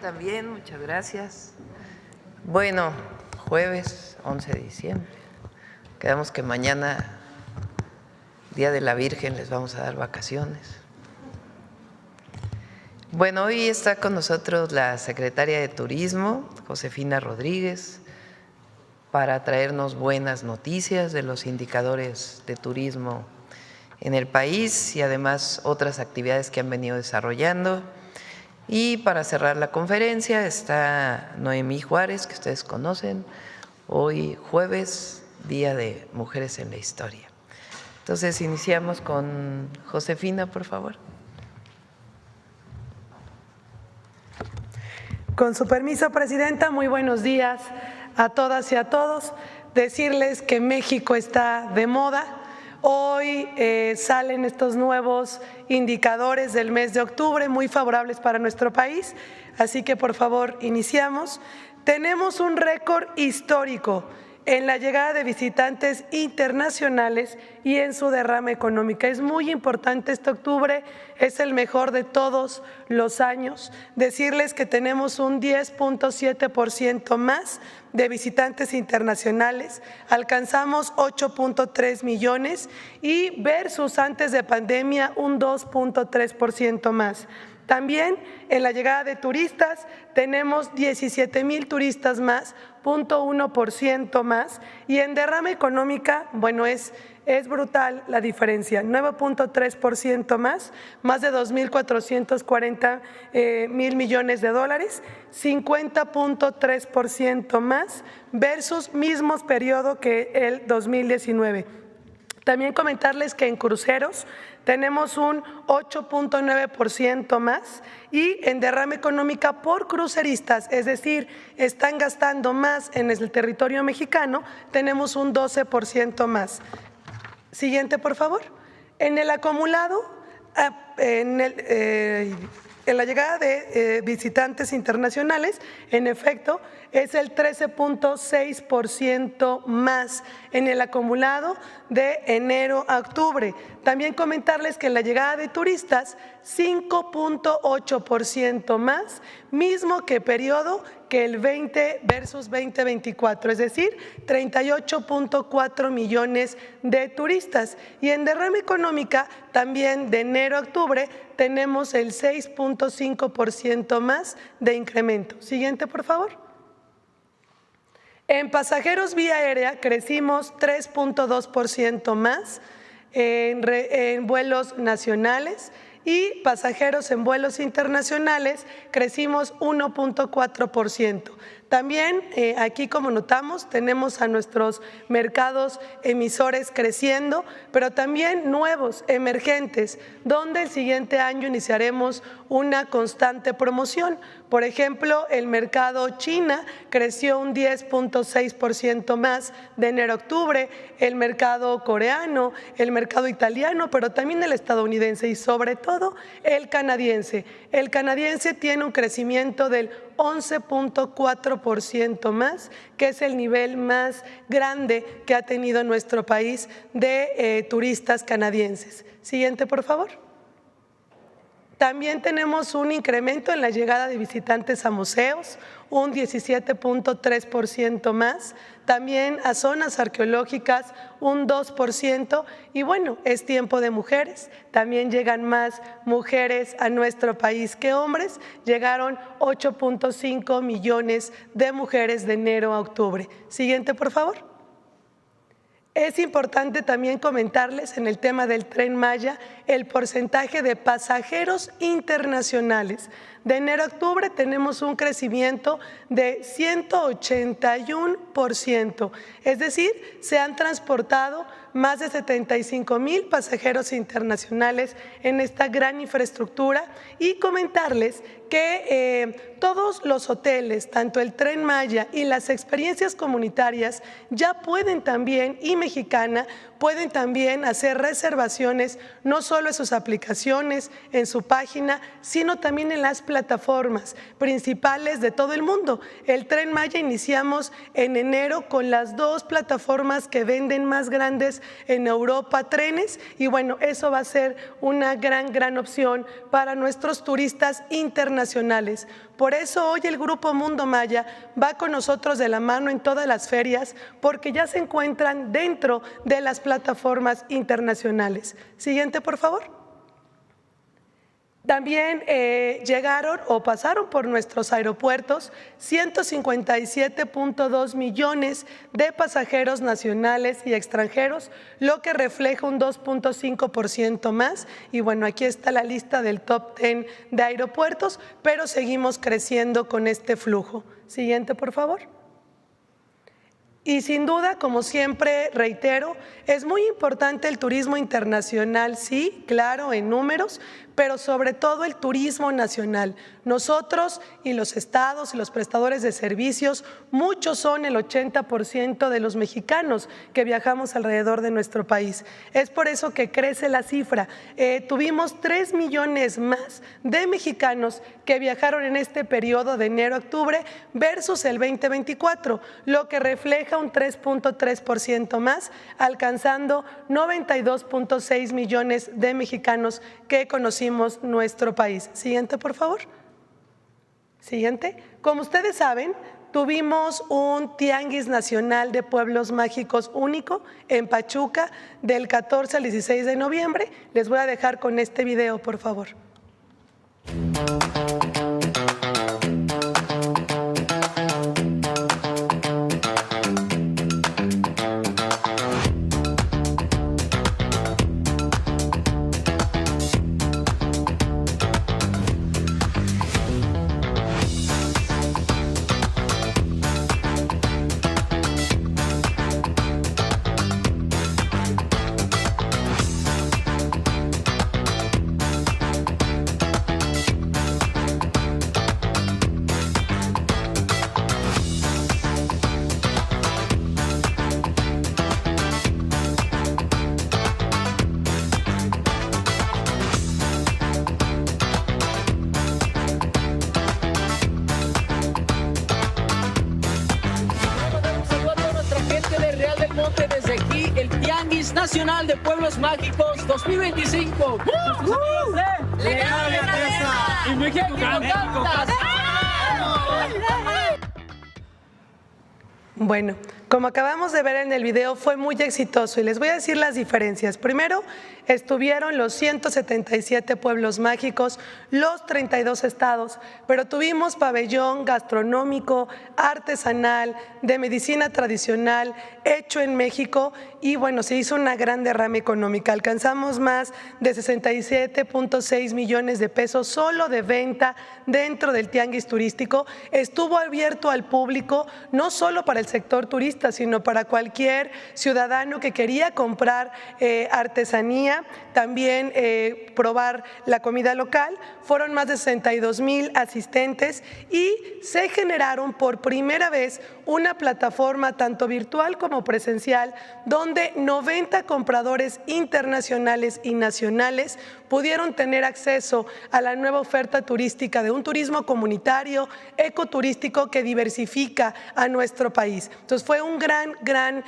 también, muchas gracias. Bueno, jueves 11 de diciembre. Quedamos que mañana, Día de la Virgen, les vamos a dar vacaciones. Bueno, hoy está con nosotros la secretaria de Turismo, Josefina Rodríguez, para traernos buenas noticias de los indicadores de turismo en el país y además otras actividades que han venido desarrollando. Y para cerrar la conferencia está Noemí Juárez, que ustedes conocen, hoy jueves, Día de Mujeres en la Historia. Entonces iniciamos con Josefina, por favor. Con su permiso, Presidenta, muy buenos días a todas y a todos. Decirles que México está de moda. Hoy salen estos nuevos indicadores del mes de octubre muy favorables para nuestro país, así que por favor iniciamos. Tenemos un récord histórico en la llegada de visitantes internacionales y en su derrama económica. Es muy importante este octubre, es el mejor de todos los años. Decirles que tenemos un 10.7% más de visitantes internacionales, alcanzamos 8.3 millones y versus antes de pandemia un 2.3% más. También en la llegada de turistas tenemos 17,000 turistas más, 0.1% más, y en derrama económica, bueno, es brutal la diferencia, 9.3% más de 2.440 mil millones de dólares, 50.3% más versus mismos periodo que el 2019. También comentarles que en cruceros tenemos un 8.9% más y en derrama económica por cruceristas, es decir, están gastando más en el territorio mexicano, tenemos un 12% más. Siguiente, por favor. En el acumulado, en la llegada de visitantes internacionales, en efecto, es el 13.6% más en el acumulado de enero a octubre. También comentarles que en la llegada de turistas, 5.8% más, mismo que periodo que el 20 versus 2024, es decir, 38.4 millones de turistas. Y en derrama económica, también de enero a octubre, tenemos el 6.5% más de incremento. Siguiente, por favor. En pasajeros vía aérea crecimos 3.2% más en vuelos nacionales y pasajeros en vuelos internacionales crecimos 1.4%. También aquí, como notamos, tenemos a nuestros mercados emisores creciendo, pero también nuevos, emergentes, donde el siguiente año iniciaremos una constante promoción. Por ejemplo, el mercado China creció un 10.6% más de enero a octubre, el mercado coreano, el mercado italiano, pero también el estadounidense y sobre todo el canadiense. El canadiense tiene un crecimiento del 11.4% más, que es el nivel más grande que ha tenido nuestro país de turistas canadienses. Siguiente, por favor. También tenemos un incremento en la llegada de visitantes a museos, un 17.3% más, también a zonas arqueológicas un 2%, y bueno, es tiempo de mujeres, también llegan más mujeres a nuestro país que hombres, llegaron 8.5 millones de mujeres de enero a octubre. Siguiente, por favor. Es importante también comentarles en el tema del Tren Maya el porcentaje de pasajeros internacionales. De enero a octubre tenemos un crecimiento de 181%, es decir, se han transportado más de 75,000 pasajeros internacionales en esta gran infraestructura, y comentarles que todos los hoteles, tanto el Tren Maya y las experiencias comunitarias ya pueden también, y Mexicana, pueden también hacer reservaciones no solo en sus aplicaciones, en su página, sino también en las plataformas principales de todo el mundo. El Tren Maya iniciamos en enero con las 2 plataformas que venden más grandes en Europa trenes, y bueno, eso va a ser una gran opción para nuestros turistas internacionales. Por eso hoy el Grupo Mundo Maya va con nosotros de la mano en todas las ferias, porque ya se encuentran dentro de las plataformas internacionales. Siguiente, por favor. También llegaron o pasaron por nuestros aeropuertos 157.2 millones de pasajeros nacionales y extranjeros, lo que refleja un 2.5% más. Y bueno, aquí está la lista del top 10 de aeropuertos, pero seguimos creciendo con este flujo. Siguiente, por favor. Y sin duda, como siempre reitero, es muy importante el turismo internacional, sí, claro, en números, pero sobre todo el turismo nacional. Nosotros y los estados y los prestadores de servicios, muchos son el 80% de los mexicanos que viajamos alrededor de nuestro país. Es por eso que crece la cifra. Tuvimos 3 millones más de mexicanos que viajaron en este periodo de enero a octubre versus el 2024, lo que refleja un 3.3% más, alcanzando 92.6 millones de mexicanos que conocimos nuestro país. Siguiente, por favor. Siguiente. Como ustedes saben, tuvimos un Tianguis Nacional de Pueblos Mágicos único en Pachuca del 14 al 16 de noviembre. Les voy a dejar con este video, por favor. Nacional de Pueblos Mágicos 2025. Legado de Grandeza y México canta. Bueno, como acabamos de ver en el video, fue muy exitoso y les voy a decir las diferencias. Primero, estuvieron los 177 pueblos mágicos, los 32 estados, pero tuvimos pabellón gastronómico, artesanal, de medicina tradicional, hecho en México y bueno, se hizo una gran derrama económica. Alcanzamos más de 67.6 millones de pesos solo de venta dentro del tianguis turístico. Estuvo abierto al público, no solo para el sector turista, sino para cualquier ciudadano que quería comprar artesanía, también probar la comida local. Fueron más de 62,000 asistentes y se generaron por primera vez una plataforma tanto virtual como presencial donde 90 compradores internacionales y nacionales pudieron tener acceso a la nueva oferta turística de un turismo comunitario, ecoturístico que diversifica a nuestro país. Entonces fue un gran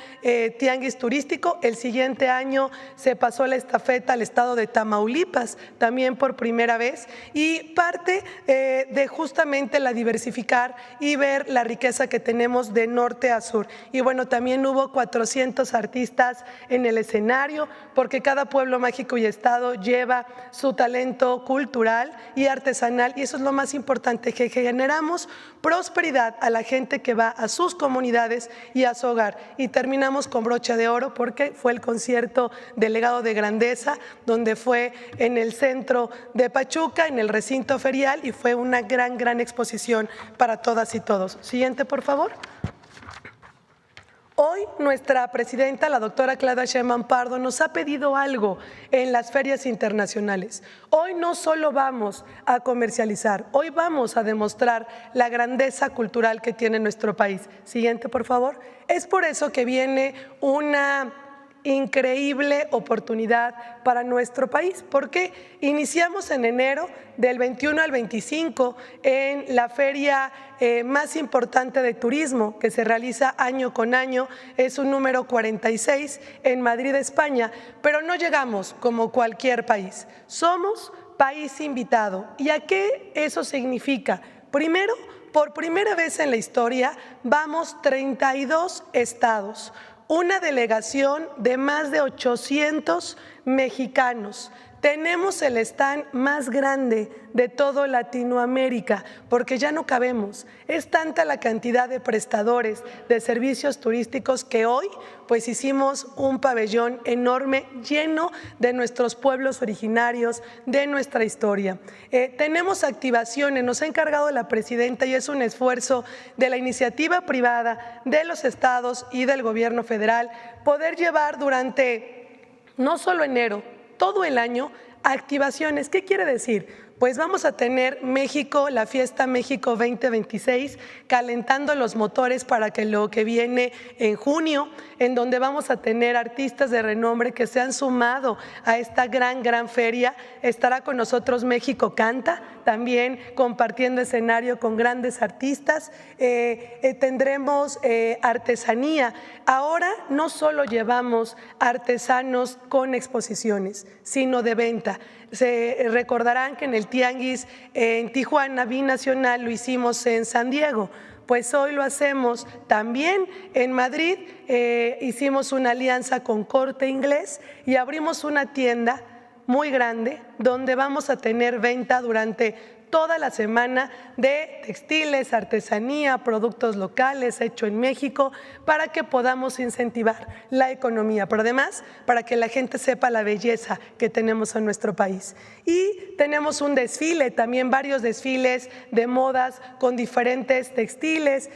tianguis turístico. El siguiente año se pasó la estafeta al estado de Tamaulipas, también por primera vez, y parte de justamente la diversificar y ver la riqueza que tenemos de norte a sur. Y bueno, también hubo 400 artistas en el escenario, porque cada pueblo mágico y estado lleva su talento cultural y artesanal, y eso es lo más importante, que generamos prosperidad a la gente que va a sus comunidades y a su hogar. Y terminamos con broche de oro porque fue el concierto del Legado de Grandeza, donde fue en el centro de Pachuca, en el recinto ferial, y fue una gran exposición para todas y todos. Siguiente, por favor. Hoy nuestra presidenta, la doctora Claudia Sheinbaum Pardo, nos ha pedido algo en las ferias internacionales. Hoy no solo vamos a comercializar, hoy vamos a demostrar la grandeza cultural que tiene nuestro país. Siguiente, por favor. Es por eso que viene una increíble oportunidad para nuestro país, porque iniciamos en enero del 21 al 25 en la feria más importante de turismo que se realiza año con año, es un número 46 en Madrid, España, pero no llegamos como cualquier país, somos país invitado. ¿Y a qué eso significa? Primero, por primera vez en la historia, vamos 32 estados, una delegación de más de 800 mexicanos. Tenemos el stand más grande de toda Latinoamérica porque ya no cabemos. Es tanta la cantidad de prestadores de servicios turísticos que hoy pues hicimos un pabellón enorme lleno de nuestros pueblos originarios, de nuestra historia. Tenemos activaciones, nos ha encargado la presidenta y es un esfuerzo de la iniciativa privada, de los estados y del gobierno federal poder llevar durante no solo enero, todo el año, activaciones. ¿Qué quiere decir? Pues vamos a tener México, la Fiesta México 2026, calentando los motores para que lo que viene en junio, en donde vamos a tener artistas de renombre que se han sumado a esta gran feria. Estará con nosotros México Canta, también compartiendo escenario con grandes artistas. Tendremos artesanía. Ahora no solo llevamos artesanos con exposiciones, sino de venta. Se recordarán que en el Tianguis en Tijuana, binacional, lo hicimos en San Diego. Pues hoy lo hacemos también en Madrid. Hicimos una alianza con Corte Inglés y abrimos una tienda muy grande donde vamos a tener venta durante toda la semana de textiles, artesanía, productos locales hecho en México, para que podamos incentivar la economía, pero además para que la gente sepa la belleza que tenemos en nuestro país. Y tenemos un desfile, también varios desfiles de modas con diferentes textiles,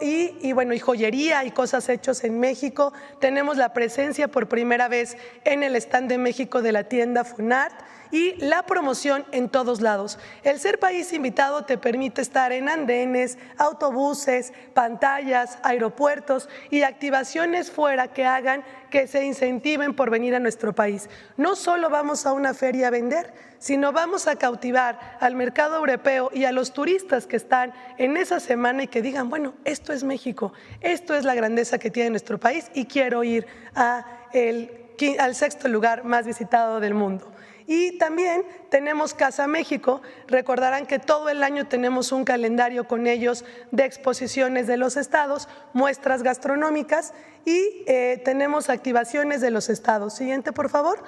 y joyería y cosas hechas en México. Tenemos la presencia por primera vez en el stand de México de la tienda Funart, y la promoción en todos lados. El ser país invitado te permite estar en andenes, autobuses, pantallas, aeropuertos y activaciones fuera que hagan que se incentiven por venir a nuestro país. No solo vamos a una feria a vender, sino vamos a cautivar al mercado europeo y a los turistas que están en esa semana y que digan, bueno, esto es México, esto es la grandeza que tiene nuestro país y quiero ir al 6º lugar más visitado del mundo. Y también tenemos Casa México. Recordarán que todo el año tenemos un calendario con ellos de exposiciones de los estados, muestras gastronómicas y tenemos activaciones de los estados. Siguiente, por favor.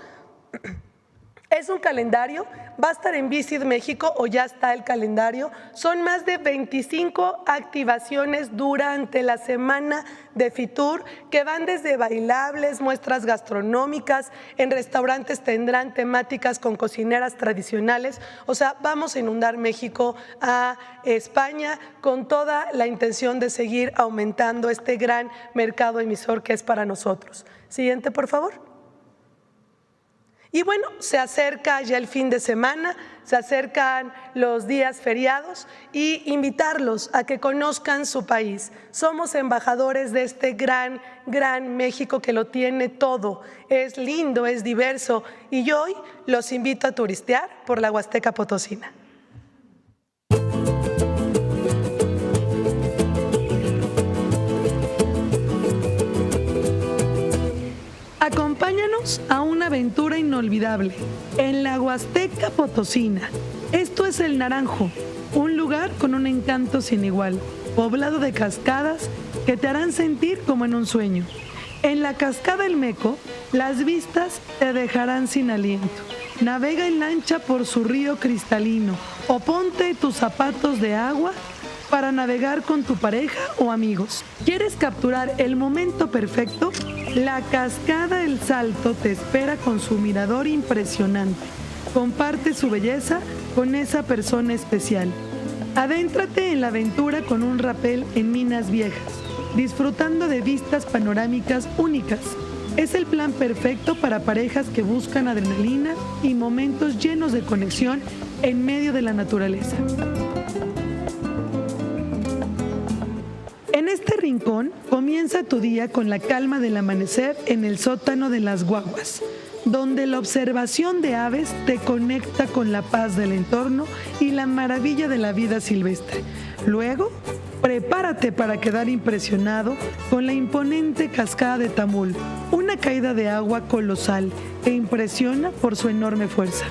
Es un calendario, va a estar en Visit México o ya está el calendario. Son más de 25 activaciones durante la semana de Fitur que van desde bailables, muestras gastronómicas, en restaurantes tendrán temáticas con cocineras tradicionales. O sea, vamos a inundar México a España con toda la intención de seguir aumentando este gran mercado emisor que es para nosotros. Siguiente, por favor. Y bueno, se acerca ya el fin de semana, se acercan los días feriados y invitarlos a que conozcan su país. Somos embajadores de este gran México que lo tiene todo. Es lindo, es diverso y hoy los invito a turistear por la Huasteca Potosina. Acompáñanos a una aventura inolvidable en la Huasteca Potosina. Esto es El Naranjo, un lugar con un encanto sin igual, poblado de cascadas que te harán sentir como en un sueño. En la cascada El Meco, las vistas te dejarán sin aliento. Navega en lancha por su río cristalino o ponte tus zapatos de agua para navegar con tu pareja o amigos. ¿Quieres capturar el momento perfecto? La cascada El Salto te espera con su mirador impresionante. Comparte su belleza con esa persona especial. Adéntrate en la aventura con un rapel en Minas Viejas, disfrutando de vistas panorámicas únicas. Es el plan perfecto para parejas que buscan adrenalina y momentos llenos de conexión en medio de la naturaleza. En este rincón comienza tu día con la calma del amanecer en el sótano de las guaguas, donde la observación de aves te conecta con la paz del entorno y la maravilla de la vida silvestre. Luego, prepárate para quedar impresionado con la imponente cascada de Tamul, una caída de agua colosal que impresiona por su enorme fuerza.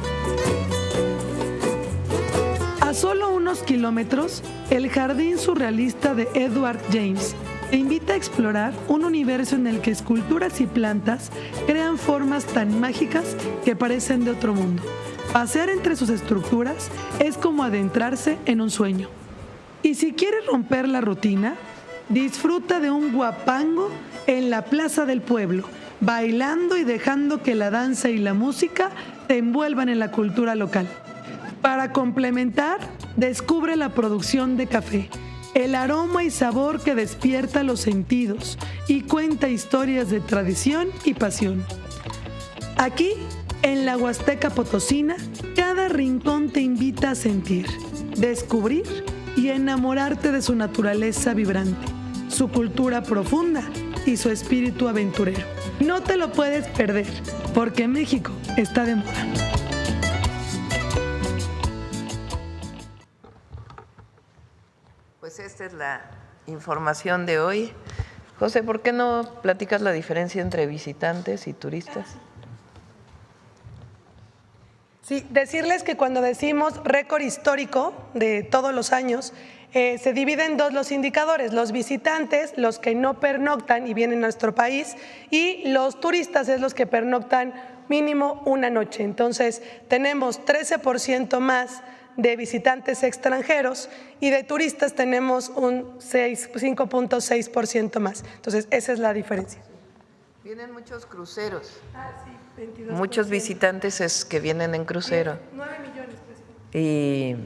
A solo unos unos kilómetros, el Jardín Surrealista de Edward James te invita a explorar un universo en el que esculturas y plantas crean formas tan mágicas que parecen de otro mundo. Pasear entre sus estructuras es como adentrarse en un sueño. Y si quieres romper la rutina, disfruta de un guapango en la Plaza del Pueblo, bailando y dejando que la danza y la música te envuelvan en la cultura local. Para complementar, descubre la producción de café, el aroma y sabor que despierta los sentidos y cuenta historias de tradición y pasión. Aquí, en la Huasteca Potosina, cada rincón te invita a sentir, descubrir y enamorarte de su naturaleza vibrante, su cultura profunda y su espíritu aventurero. No te lo puedes perder, porque México está de moda. Pues esta es la información de hoy. José, ¿por qué no platicas la diferencia entre visitantes y turistas? Sí, decirles que cuando decimos récord histórico de todos los años, se dividen en dos los indicadores: los visitantes, los que no pernoctan y vienen a nuestro país, y los turistas, es los que pernoctan mínimo una noche. Entonces, tenemos 13% más de visitantes extranjeros y de turistas tenemos un 5.6% más. Entonces, esa es la diferencia. Vienen muchos cruceros. Sí, 22%. Muchos visitantes es que vienen en crucero. 9 millones. Y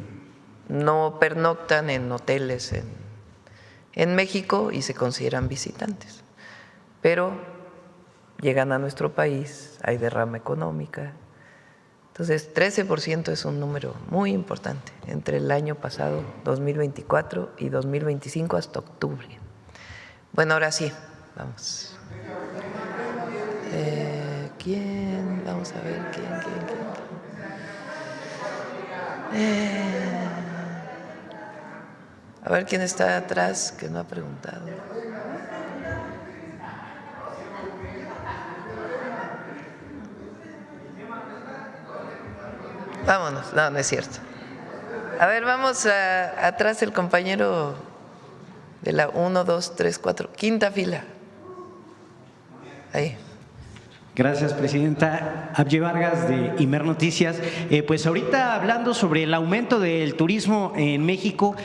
no pernoctan en hoteles en México y se consideran visitantes. Pero llegan a nuestro país, hay derrama económica. Entonces, 13% es un número muy importante entre el año pasado, 2024, y 2025 hasta octubre. Bueno, ahora sí, vamos. ¿Quién? Vamos a ver, ¿quién? A ver quién está atrás que no ha preguntado. Vámonos, no es cierto. A ver, vamos atrás el compañero de la 1, 2, 3, 4, quinta fila. Ahí. Gracias, presidenta. Abye Vargas, de Imer Noticias. Pues ahorita hablando sobre el aumento del turismo en México,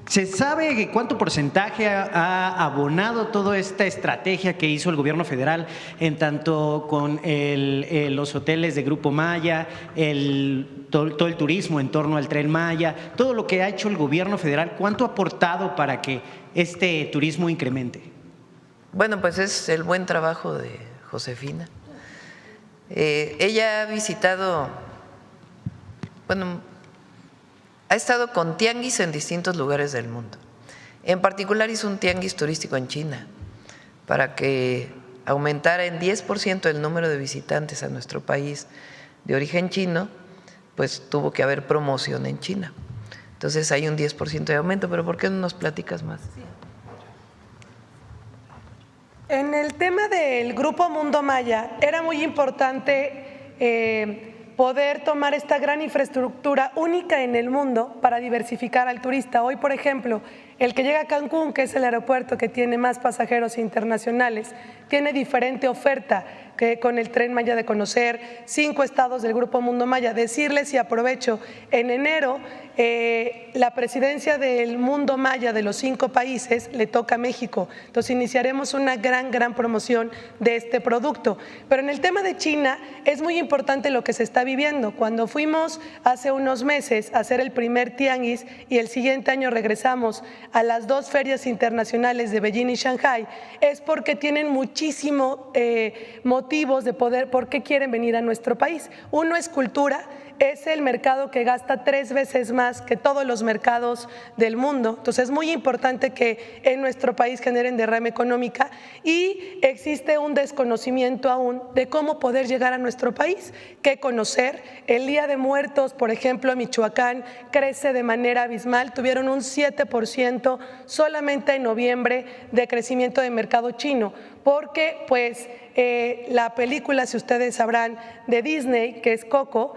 ¿se sabe cuánto porcentaje ha abonado toda esta estrategia que hizo el gobierno federal en tanto con los hoteles de Grupo Maya, todo el turismo en torno al Tren Maya, todo lo que ha hecho el gobierno federal? ¿Cuánto ha aportado para que este turismo incremente? Bueno, pues es el buen trabajo de Josefina. Ella ha visitado, ha estado con tianguis en distintos lugares del mundo. En particular hizo un tianguis turístico en China para que aumentara en 10% el número de visitantes a nuestro país de origen chino, pues tuvo que haber promoción en China. Entonces hay un 10% de aumento, pero ¿por qué no nos platicas más? Sí. En el tema del Grupo Mundo Maya era muy importante poder tomar esta gran infraestructura única en el mundo para diversificar al turista. Hoy, por ejemplo, el que llega a Cancún, que es el aeropuerto que tiene más pasajeros internacionales, tiene diferente oferta que con el Tren Maya de conocer 5 estados del Grupo Mundo Maya. Decirles, y aprovecho, en enero la presidencia del Mundo Maya de los 5 países le toca a México. Entonces iniciaremos una gran promoción de este producto. Pero en el tema de China es muy importante lo que se está viviendo. Cuando fuimos hace unos meses a hacer el primer tianguis y el siguiente año regresamos a las 2 ferias internacionales de Beijing y Shanghai, es porque tienen muchísimo motivos de poder, por qué quieren venir a nuestro país. Uno es cultura. Es el mercado que gasta 3 veces más que todos los mercados del mundo. Entonces es muy importante que en nuestro país generen derrama económica, y existe un desconocimiento aún de cómo poder llegar a nuestro país, qué conocer. El Día de Muertos, por ejemplo, en Michoacán crece de manera abismal. Tuvieron un 7% solamente en noviembre de crecimiento de mercado chino, porque pues la película, si ustedes sabrán, de Disney, que es Coco,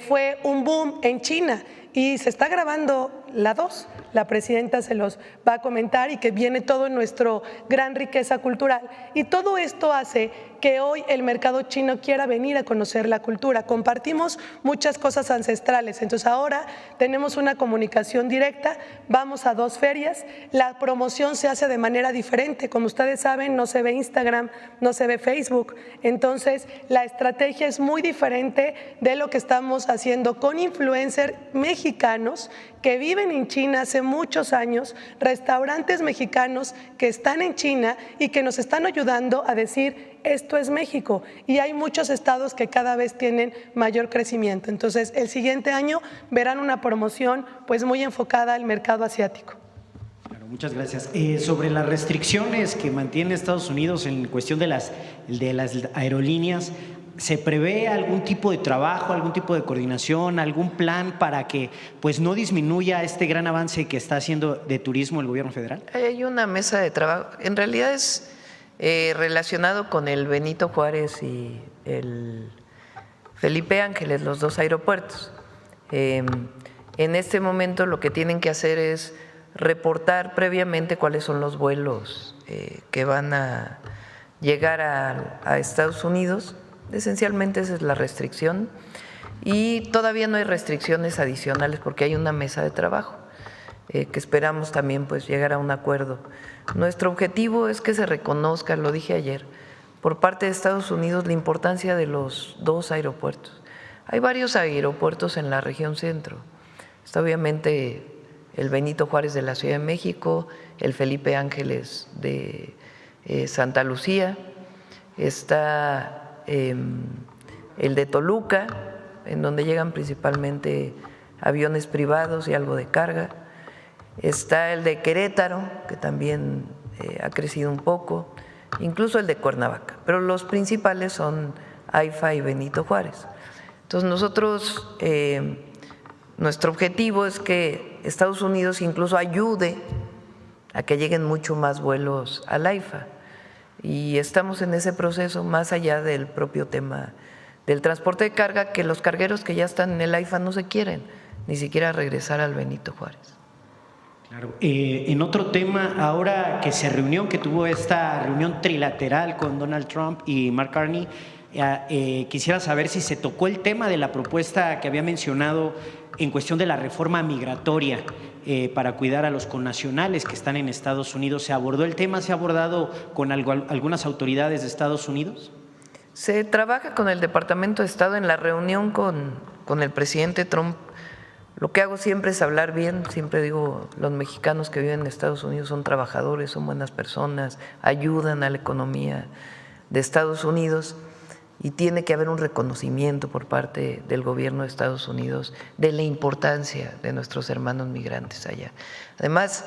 fue un boom en China, y se está grabando la 2. La presidenta se los va a comentar y que viene todo en nuestra gran riqueza cultural. Y todo esto hace que hoy el mercado chino quiera venir a conocer la cultura. Compartimos muchas cosas ancestrales, entonces ahora tenemos una comunicación directa, vamos a 2 ferias, la promoción se hace de manera diferente, como ustedes saben no se ve Instagram, no se ve Facebook, entonces la estrategia es muy diferente de lo que estamos haciendo con influencers mexicanos que viven en China hace muchos años, restaurantes mexicanos que están en China y que nos están ayudando a decir esto es México, y hay muchos estados que cada vez tienen mayor crecimiento. Entonces, el siguiente año verán una promoción pues muy enfocada al mercado asiático. Claro, muchas gracias. Sobre las restricciones que mantiene Estados Unidos en cuestión de las aerolíneas, ¿se prevé algún tipo de trabajo, algún tipo de coordinación, algún plan para que pues no disminuya este gran avance que está haciendo de turismo el gobierno federal? Hay una mesa de trabajo, en realidad es relacionado con el Benito Juárez y el Felipe Ángeles, los 2 aeropuertos. En este momento lo que tienen que hacer es reportar previamente cuáles son los vuelos que van a llegar a Estados Unidos. Esencialmente esa es la restricción y todavía no hay restricciones adicionales porque hay una mesa de trabajo que esperamos también pues llegar a un acuerdo. Nuestro objetivo es que se reconozca, lo dije ayer, por parte de Estados Unidos la importancia de los 2 aeropuertos. Hay varios aeropuertos en la región centro. Está obviamente el Benito Juárez de la Ciudad de México, el Felipe Ángeles de Santa Lucía, está el de Toluca, en donde llegan principalmente aviones privados y algo de carga. Está el de Querétaro, que también ha crecido un poco, incluso el de Cuernavaca, pero los principales son AIFA y Benito Juárez. Entonces nosotros, nuestro objetivo es que Estados Unidos incluso ayude a que lleguen mucho más vuelos al AIFA y estamos en ese proceso más allá del propio tema del transporte de carga, que los cargueros que ya están en el AIFA no se quieren ni siquiera regresar al Benito Juárez. Claro. En otro tema, ahora que se reunió, que tuvo esta reunión trilateral con Donald Trump y Mark Carney, quisiera saber si se tocó el tema de la propuesta que había mencionado en cuestión de la reforma migratoria para cuidar a los connacionales que están en Estados Unidos. ¿Se abordó el tema? ¿Se ha abordado con algunas autoridades de Estados Unidos? Se trabaja con el Departamento de Estado en la reunión con el presidente Trump. Lo que hago siempre es hablar bien, siempre digo, los mexicanos que viven en Estados Unidos son trabajadores, son buenas personas, ayudan a la economía de Estados Unidos y tiene que haber un reconocimiento por parte del gobierno de Estados Unidos de la importancia de nuestros hermanos migrantes allá. Además,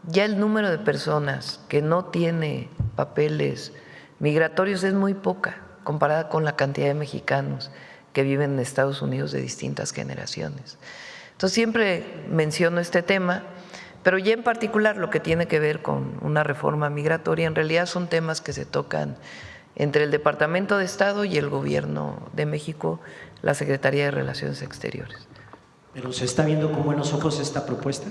ya el número de personas que no tiene papeles migratorios es muy poca comparada con la cantidad de mexicanos que viven en Estados Unidos de distintas generaciones. Entonces siempre menciono este tema, pero ya en particular lo que tiene que ver con una reforma migratoria, en realidad son temas que se tocan entre el Departamento de Estado y el Gobierno de México, la Secretaría de Relaciones Exteriores. ¿Pero se está viendo con buenos ojos esta propuesta?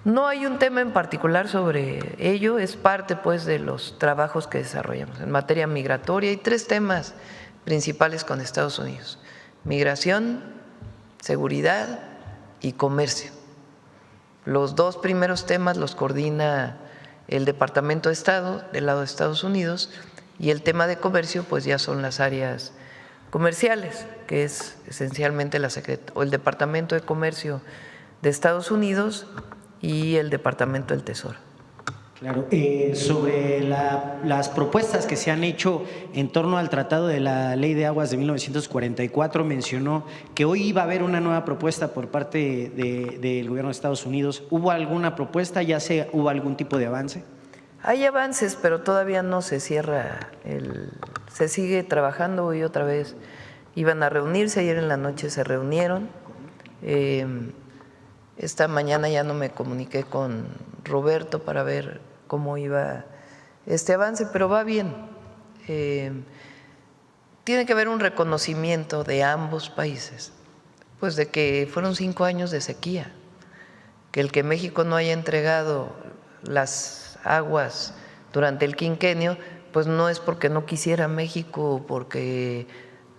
No hay un tema en particular sobre ello, es parte pues de los trabajos que desarrollamos. En materia migratoria hay 3 temas principales con Estados Unidos: migración, seguridad y comercio. Los 2 primeros temas los coordina el Departamento de Estado del lado de Estados Unidos y el tema de comercio pues ya son las áreas comerciales, que es esencialmente el Departamento de Comercio de Estados Unidos y el Departamento del Tesoro. Claro. Sobre las propuestas que se han hecho en torno al Tratado de la Ley de Aguas de 1944, mencionó que hoy iba a haber una nueva propuesta por parte del gobierno de Estados Unidos. ¿Hubo alguna propuesta? ¿Ya hubo algún tipo de avance? Hay avances, pero todavía no se cierra. Se sigue trabajando. Hoy otra vez iban a reunirse, ayer en la noche se reunieron. Esta mañana ya no me comuniqué con Roberto para ver cómo iba este avance, pero va bien. Tiene que haber un reconocimiento de ambos países Pues de que fueron 5 años de sequía, que el que México no haya entregado las aguas durante el quinquenio, pues no es porque no quisiera México o porque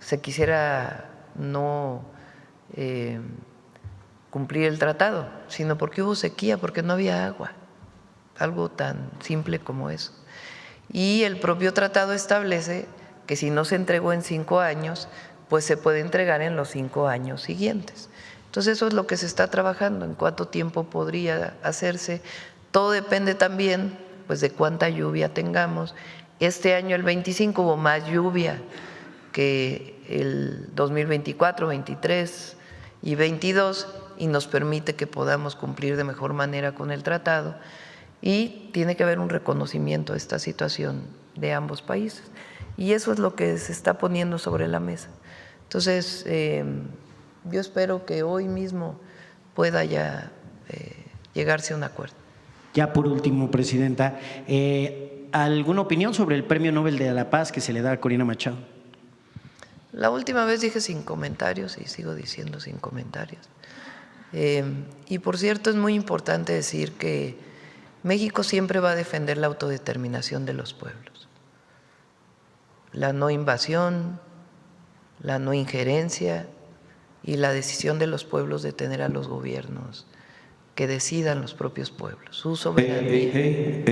se quisiera no cumplir el tratado, sino porque hubo sequía, porque no había agua, algo tan simple como eso. Y el propio tratado establece que si no se entregó en 5 años, pues se puede entregar en los 5 años siguientes. Entonces eso es lo que se está trabajando, en cuánto tiempo podría hacerse. Todo depende también pues de cuánta lluvia tengamos. Este año el 25 hubo más lluvia que el 2024, 23 y 22 y nos permite que podamos cumplir de mejor manera con el tratado y tiene que haber un reconocimiento de esta situación de ambos países y eso es lo que se está poniendo sobre la mesa. Entonces, yo espero que hoy mismo pueda ya llegarse a un acuerdo. Ya por último, Presidenta, ¿alguna opinión sobre el Premio Nobel de la Paz que se le da a Corina Machado? La última vez dije sin comentarios y sigo diciendo sin comentarios. Y por cierto, es muy importante decir que México siempre va a defender la autodeterminación de los pueblos, la no invasión, la no injerencia y la decisión de los pueblos de tener a los gobiernos que decidan los propios pueblos, su soberanía.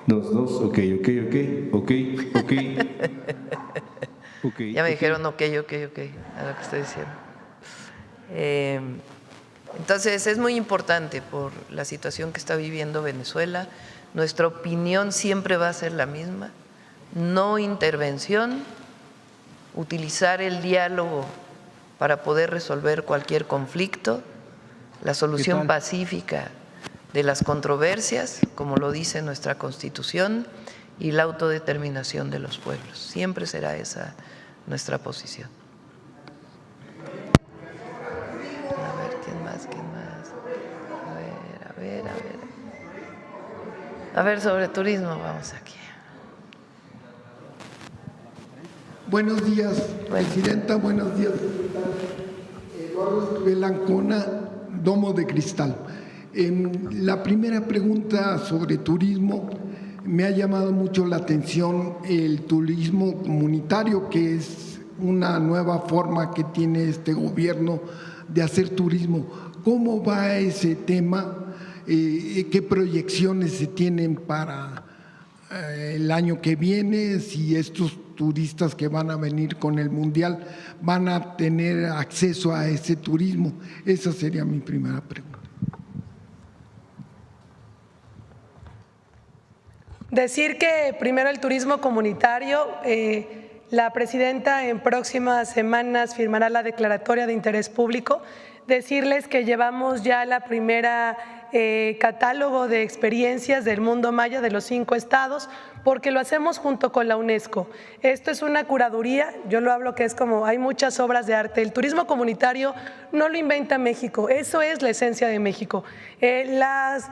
Dos, ok. Ya me dijeron ok, a lo que estoy diciendo. Entonces es muy importante por la situación que está viviendo Venezuela. Nuestra opinión siempre va a ser la misma, no intervención, utilizar el diálogo para poder resolver cualquier conflicto, la solución pacífica de las controversias, como lo dice nuestra Constitución, y la autodeterminación de los pueblos. Siempre será esa nuestra posición. A ver, ¿quién más? A ver, sobre turismo, vamos aquí. Buenos días, Presidenta. Buenos días, Eduardo Esquivel Ancona, Domo de Cristal. La primera pregunta sobre turismo, me ha llamado mucho la atención el turismo comunitario, que es una nueva forma que tiene este gobierno de hacer turismo. ¿Cómo va ese tema? ¿Qué proyecciones se tienen para el año que viene? Si estos turistas que van a venir con el Mundial van a tener acceso a ese turismo. Esa sería mi primera pregunta. Decir que primero el turismo comunitario, la presidenta en próximas semanas firmará la declaratoria de interés público. Decirles que llevamos ya la primera catálogo de experiencias del mundo maya de los 5 estados, porque lo hacemos junto con la UNESCO. Esto es una curaduría, yo lo hablo que es como hay muchas obras de arte. El turismo comunitario no lo inventa México, eso es la esencia de México.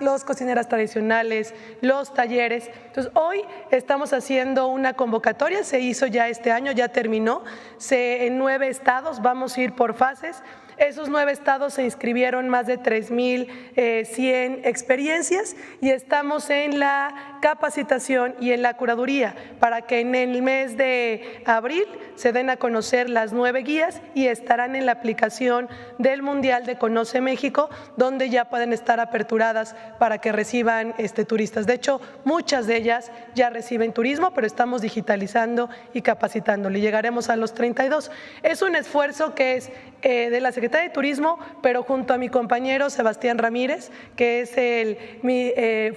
Los cocineras tradicionales, los talleres. Entonces, hoy estamos haciendo una convocatoria, se hizo ya este año, ya terminó, en 9 estados, vamos a ir por fases. Esos 9 estados se inscribieron más de 3,100 experiencias y estamos en la capacitación y en la curaduría para que en el mes de abril se den a conocer las 9 guías y estarán en la aplicación del Mundial de Conoce México, donde ya pueden estar aperturadas para que reciban turistas. De hecho, muchas de ellas ya reciben turismo, pero estamos digitalizando y capacitándolo y llegaremos a los 32. Es un esfuerzo que es de la Secretaría de Turismo, pero junto a mi compañero Sebastián Ramírez, que es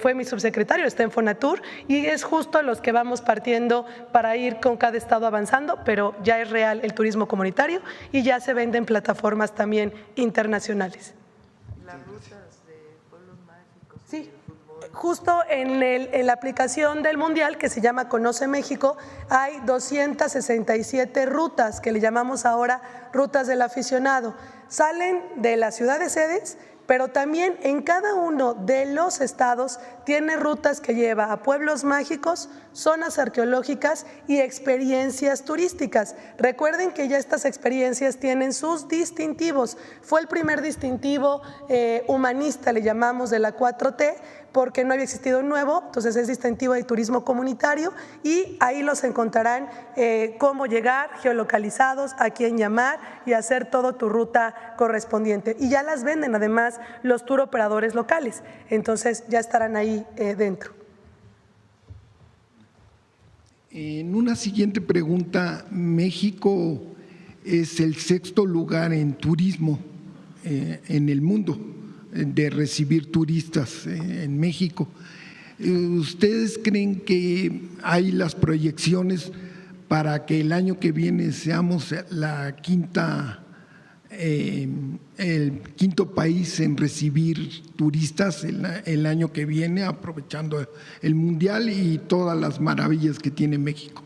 fue mi subsecretario, está en Fonatur, y es justo los que vamos partiendo para ir con cada estado avanzando, pero ya es real el turismo comunitario y ya se venden plataformas también internacionales. Las rutas de pueblos mágicos. Sí. Justo en la aplicación del Mundial, que se llama Conoce México, hay 267 rutas, que le llamamos ahora rutas del aficionado. Salen de la ciudad de sedes, pero también en cada uno de los estados tiene rutas que lleva a pueblos mágicos, zonas arqueológicas y experiencias turísticas. Recuerden que ya estas experiencias tienen sus distintivos. Fue el primer distintivo humanista, le llamamos, de la 4T, porque no había existido un nuevo, entonces es distintivo de turismo comunitario y ahí los encontrarán cómo llegar, geolocalizados, a quién llamar y hacer toda tu ruta correspondiente. Y ya las venden además los tour operadores locales, entonces ya estarán ahí dentro. En una siguiente pregunta, México es el 6º lugar en turismo en el mundo, de recibir turistas en México. ¿Ustedes creen que hay las proyecciones para que el año que viene seamos el quinto país en recibir turistas el año que viene, aprovechando el Mundial y todas las maravillas que tiene México?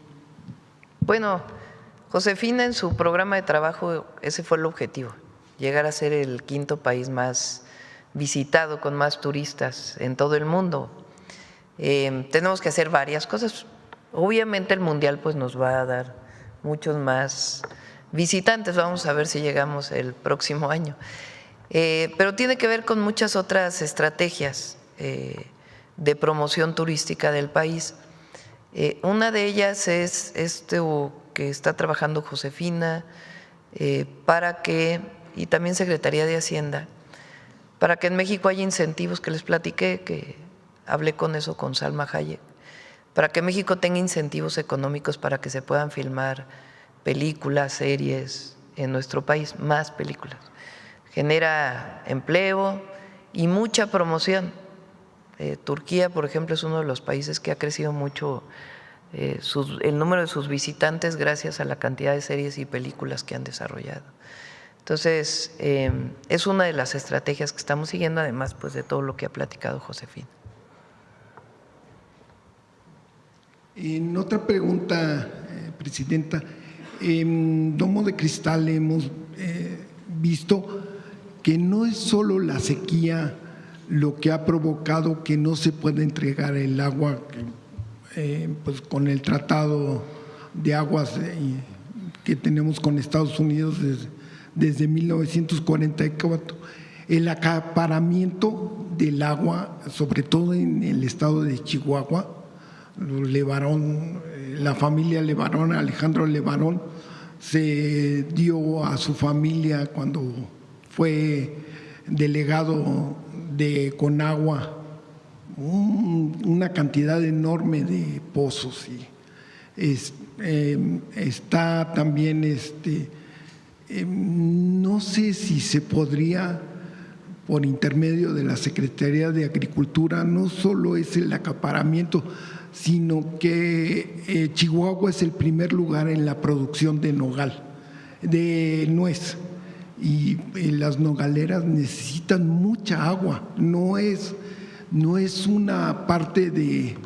Bueno, Josefina en su programa de trabajo, ese fue el objetivo, llegar a ser el quinto país más visitado, con más turistas en todo el mundo. Tenemos que hacer varias cosas. Obviamente el Mundial pues nos va a dar muchos más visitantes, vamos a ver si llegamos el próximo año. Pero tiene que ver con muchas otras estrategias de promoción turística del país. Una de ellas es esto que está trabajando Josefina para que, y también Secretaría de Hacienda, para que en México haya incentivos que les platiqué, que hablé con eso con Salma Hayek, para que México tenga incentivos económicos para que se puedan filmar películas, series en nuestro país, más películas. Genera empleo y mucha promoción. Turquía, por ejemplo, es uno de los países que ha crecido mucho el número de sus visitantes gracias a la cantidad de series y películas que han desarrollado. Entonces, es una de las estrategias que estamos siguiendo, además pues, de todo lo que ha platicado Josefina. En otra pregunta, Presidenta, en Domo de Cristal hemos visto que no es solo la sequía lo que ha provocado que no se pueda entregar el agua pues con el tratado de aguas que tenemos con Estados Unidos desde 1944, el acaparamiento del agua, sobre todo en el estado de Chihuahua. Levarón, la familia Levarón, Alejandro Levarón, se dio a su familia cuando fue delegado de Conagua una cantidad enorme de pozos. Y está también no sé si se podría, por intermedio de la Secretaría de Agricultura, no solo es el acaparamiento, sino que Chihuahua es el primer lugar en la producción de nogal, de nuez, y las nogaleras necesitan mucha agua. No es una parte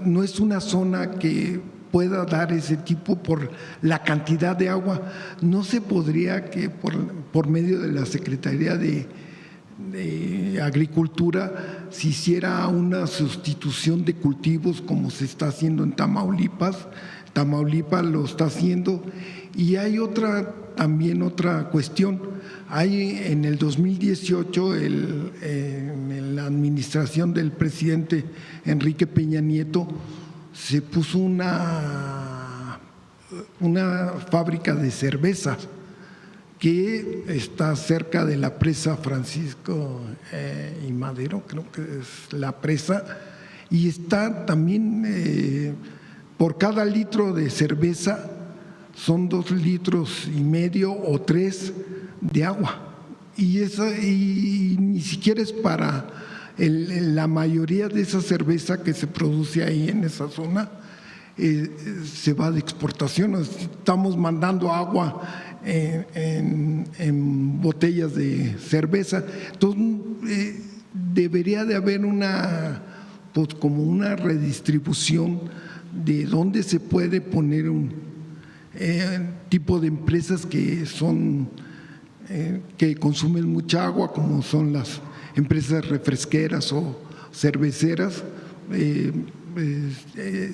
no es una zona que pueda dar ese tipo por la cantidad de agua. No se podría que por medio de la Secretaría de Agricultura se hiciera una sustitución de cultivos como se está haciendo en Tamaulipas. Tamaulipas lo está haciendo. Y hay también otra cuestión. Hay en el 2018, en la administración del presidente Enrique Peña Nieto, se puso una fábrica de cervezas que está cerca de la presa Francisco y Madero, creo que es la presa, y está también por cada litro de cerveza son 2,5 litros o 3 de agua, y ni siquiera es para la mayoría de esa cerveza que se produce ahí en esa zona. Se va de exportación. Estamos mandando agua en botellas de cerveza. Entonces debería de haber como una redistribución de dónde se puede poner un tipo de empresas que son que consumen mucha agua, como son las empresas refresqueras o cerveceras.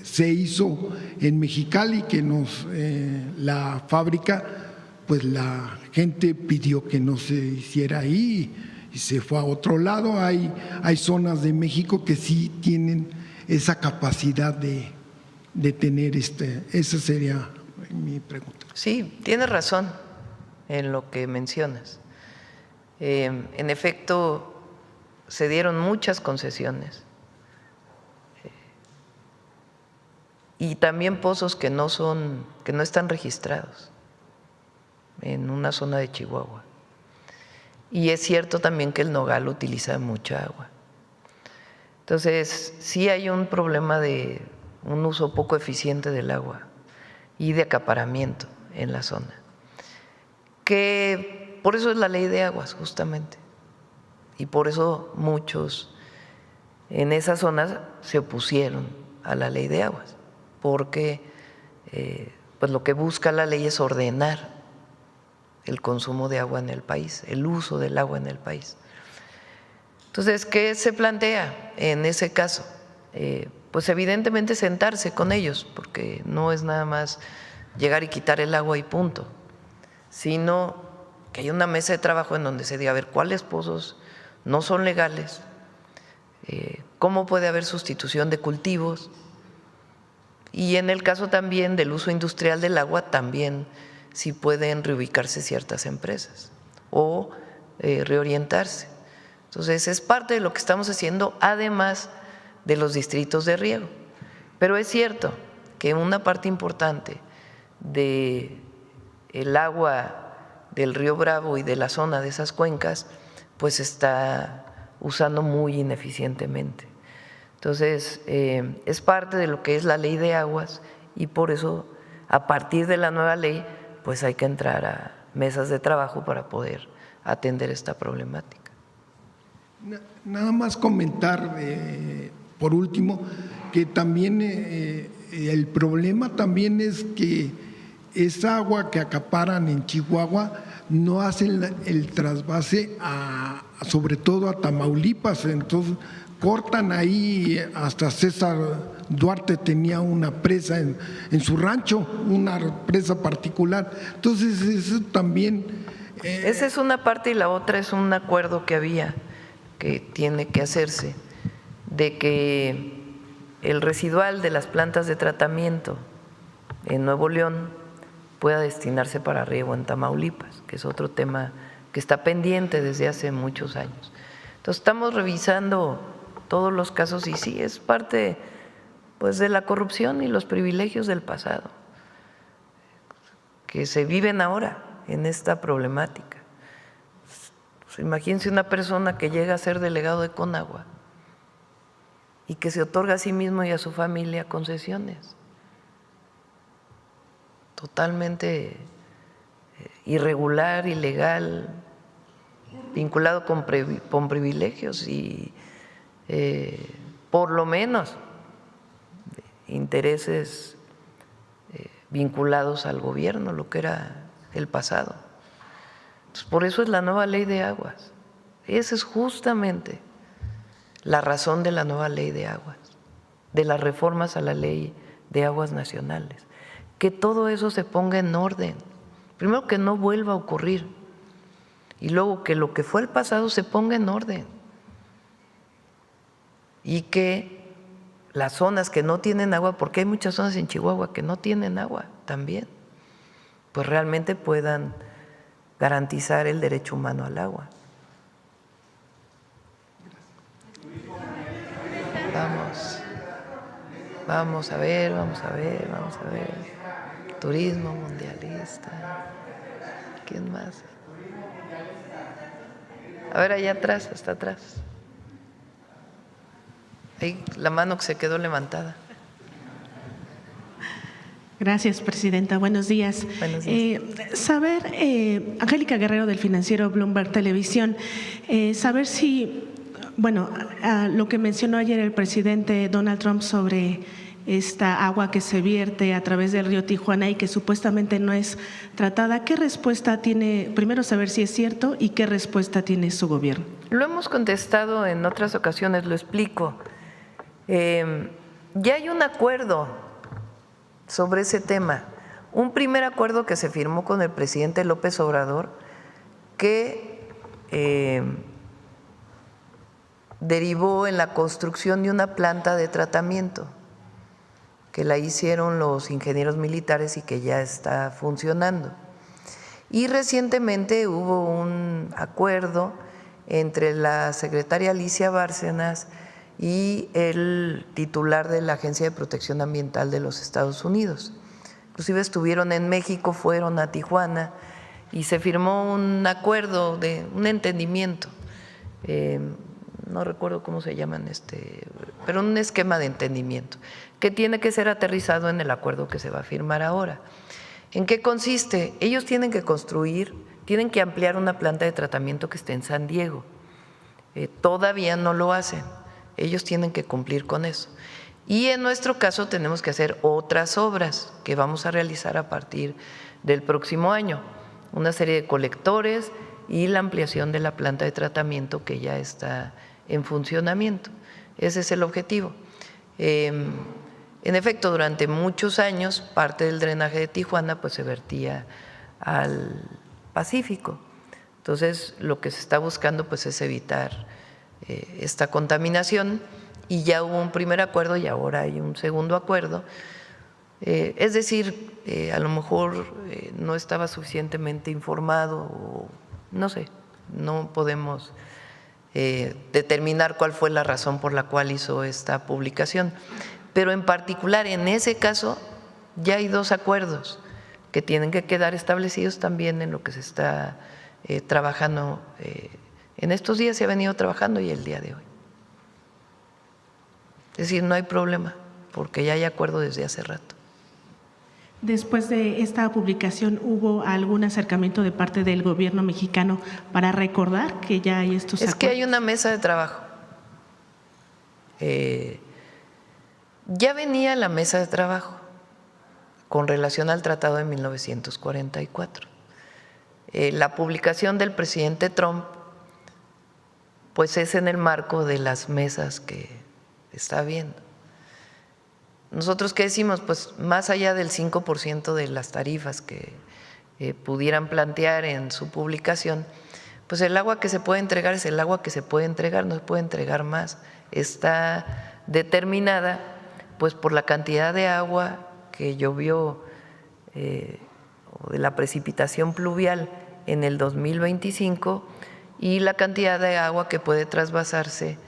Se hizo en Mexicali, que la fábrica, pues la gente pidió que no se hiciera ahí y se fue a otro lado. Hay zonas de México que sí tienen esa capacidad de tener esa sería mi pregunta. Sí, tienes razón en lo que mencionas. En efecto, se dieron muchas concesiones y también pozos que no están registrados en una zona de Chihuahua. Y es cierto también que el nogal utiliza mucha agua. Entonces, sí hay un problema de un uso poco eficiente del agua y de acaparamiento en la zona, que por eso es la ley de aguas, justamente, y por eso muchos en esas zonas se opusieron a la ley de aguas, porque pues lo que busca la ley es ordenar el consumo de agua en el país, el uso del agua en el país. Entonces, ¿qué se plantea en ese caso? Pues evidentemente sentarse con ellos, porque no es nada más llegar y quitar el agua y punto, sino que hay una mesa de trabajo en donde se diga, a ver, ¿cuáles pozos no son legales? ¿Cómo puede haber sustitución de cultivos? Y en el caso también del uso industrial del agua, también si pueden reubicarse ciertas empresas o reorientarse. Entonces, es parte de lo que estamos haciendo, además de los distritos de riego. Pero es cierto que una parte importante del agua del río Bravo y de la zona de esas cuencas, pues está usando muy ineficientemente. Entonces, es parte de lo que es la ley de aguas y por eso, a partir de la nueva ley, pues hay que entrar a mesas de trabajo para poder atender esta problemática. Nada más comentar, por último, que también el problema también es que esa agua que acaparan en Chihuahua no hacen el trasvase sobre todo a Tamaulipas, entonces cortan ahí. Hasta César Duarte tenía una presa en su rancho, una presa particular. Entonces eso también… Esa es una parte y la otra es un acuerdo que había, que tiene que hacerse, de que el residual de las plantas de tratamiento en Nuevo León pueda destinarse para riego en Tamaulipas, que es otro tema que está pendiente desde hace muchos años. Entonces estamos revisando todos los casos y sí, es parte pues de la corrupción y los privilegios del pasado que se viven ahora en esta problemática. Pues imagínense una persona que llega a ser delegado de Conagua y que se otorga a sí mismo y a su familia concesiones totalmente irregular, ilegal, vinculado con privilegios y por lo menos intereses vinculados al gobierno, lo que era el pasado. Entonces, por eso es la nueva ley de aguas. Esa es justamente la razón de la nueva ley de aguas, de las reformas a la ley de aguas nacionales, que todo eso se ponga en orden. Primero, que no vuelva a ocurrir, y luego que lo que fue el pasado se ponga en orden y que las zonas que no tienen agua, porque hay muchas zonas en Chihuahua que no tienen agua también, pues realmente puedan garantizar el derecho humano al agua. Vamos a ver. Turismo mundialista. ¿Quién más? A ver, allá atrás, hasta atrás. Ahí la mano que se quedó levantada. Gracias, presidenta. Buenos días. Buenos días. Angélica Guerrero, del financiero Bloomberg Televisión, saber si, lo que mencionó ayer el presidente Donald Trump sobre esta agua que se vierte a través del río Tijuana y que supuestamente no es tratada. ¿Qué respuesta tiene? Primero saber si es cierto y qué respuesta tiene su gobierno. Lo hemos contestado en otras ocasiones, lo explico. Ya hay un acuerdo sobre ese tema, un primer acuerdo que se firmó con el presidente López Obrador que derivó en la construcción de una planta de tratamiento que la hicieron los ingenieros militares y que ya está funcionando. Y recientemente hubo un acuerdo entre la secretaria Alicia Bárcenas y el titular de la Agencia de Protección Ambiental de los Estados Unidos. Inclusive estuvieron en México, fueron a Tijuana y se firmó un acuerdo, un entendimiento, no recuerdo cómo se llaman, pero un esquema de entendimiento que tiene que ser aterrizado en el acuerdo que se va a firmar ahora. ¿En qué consiste? Ellos tienen que construir, tienen que ampliar una planta de tratamiento que esté en San Diego. Todavía no lo hacen, ellos tienen que cumplir con eso. Y en nuestro caso tenemos que hacer otras obras que vamos a realizar a partir del próximo año, una serie de colectores y la ampliación de la planta de tratamiento que ya está en funcionamiento. Ese es el objetivo. En efecto, durante muchos años parte del drenaje de Tijuana pues se vertía al Pacífico. Entonces, lo que se está buscando pues es evitar esta contaminación y ya hubo un primer acuerdo y ahora hay un segundo acuerdo. Es decir, a lo mejor no estaba suficientemente informado o no sé, no podemos determinar cuál fue la razón por la cual hizo esta publicación. Pero en particular en ese caso ya hay dos acuerdos que tienen que quedar establecidos también en lo que se está trabajando. En estos días se ha venido trabajando y el día de hoy. Es decir, no hay problema porque ya hay acuerdo desde hace rato. Después de esta publicación, ¿hubo algún acercamiento de parte del gobierno mexicano para recordar que ya hay estos acuerdos? Es que hay una mesa de trabajo. Ya venía la mesa de trabajo con relación al tratado de 1944. La publicación del presidente Trump pues es en el marco de las mesas que está viendo. Nosotros, ¿qué decimos? Pues más allá del 5% de las tarifas que pudieran plantear en su publicación, pues el agua que se puede entregar es el agua que se puede entregar, no se puede entregar más. Está determinada pues por la cantidad de agua que llovió o de la precipitación pluvial en el 2025 y la cantidad de agua que puede trasvasarse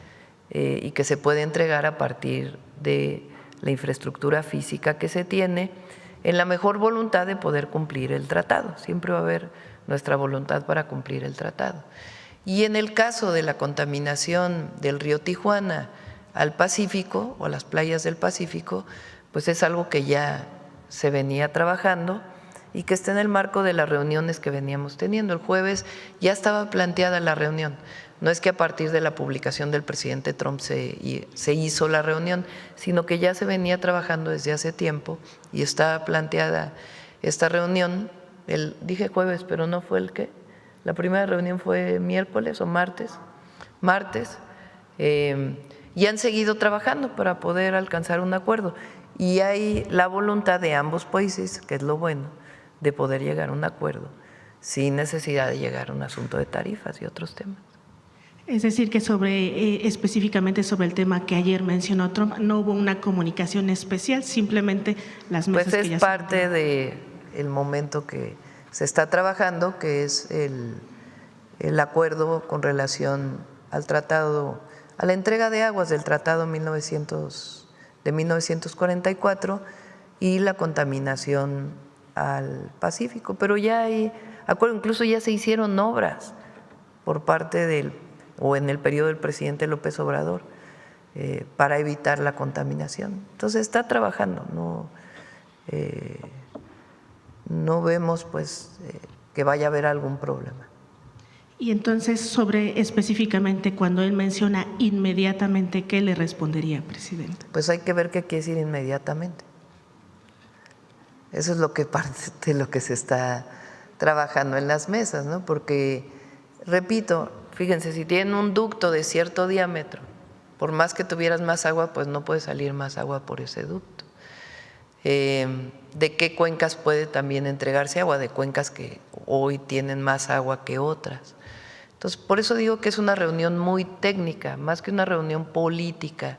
y que se puede entregar a partir de la infraestructura física que se tiene, en la mejor voluntad de poder cumplir el tratado. Siempre va a haber nuestra voluntad para cumplir el tratado. Y en el caso de la contaminación del río Tijuana al Pacífico o a las playas del Pacífico, pues es algo que ya se venía trabajando y que está en el marco de las reuniones que veníamos teniendo. El jueves ya estaba planteada la reunión. No es que a partir de la publicación del presidente Trump se hizo la reunión, sino que ya se venía trabajando desde hace tiempo y está planteada esta reunión. Dije jueves, pero no fue la primera reunión fue miércoles o martes. Y han seguido trabajando para poder alcanzar un acuerdo. Y hay la voluntad de ambos países, que es lo bueno, de poder llegar a un acuerdo sin necesidad de llegar a un asunto de tarifas y otros temas. Es decir, que específicamente sobre el tema que ayer mencionó Trump, no hubo una comunicación especial, simplemente las mesas pues que ya es parte del momento que se está trabajando, que es el acuerdo con relación al tratado, a la entrega de aguas del tratado de 1944 y la contaminación al Pacífico. Pero ya hay acuerdo, incluso ya se hicieron obras por parte en el periodo del presidente López Obrador para evitar la contaminación. Entonces está trabajando, no vemos pues que vaya a haber algún problema. Y entonces, sobre específicamente cuando él menciona inmediatamente, ¿qué le respondería, presidente? Pues hay que ver qué quiere decir inmediatamente. Eso es lo que parte de lo que se está trabajando en las mesas, ¿no? Porque, repito, fíjense, si tienen un ducto de cierto diámetro, por más que tuvieras más agua, pues no puede salir más agua por ese ducto. ¿De qué cuencas puede también entregarse agua? De cuencas que hoy tienen más agua que otras. Entonces, por eso digo que es una reunión muy técnica, más que una reunión política,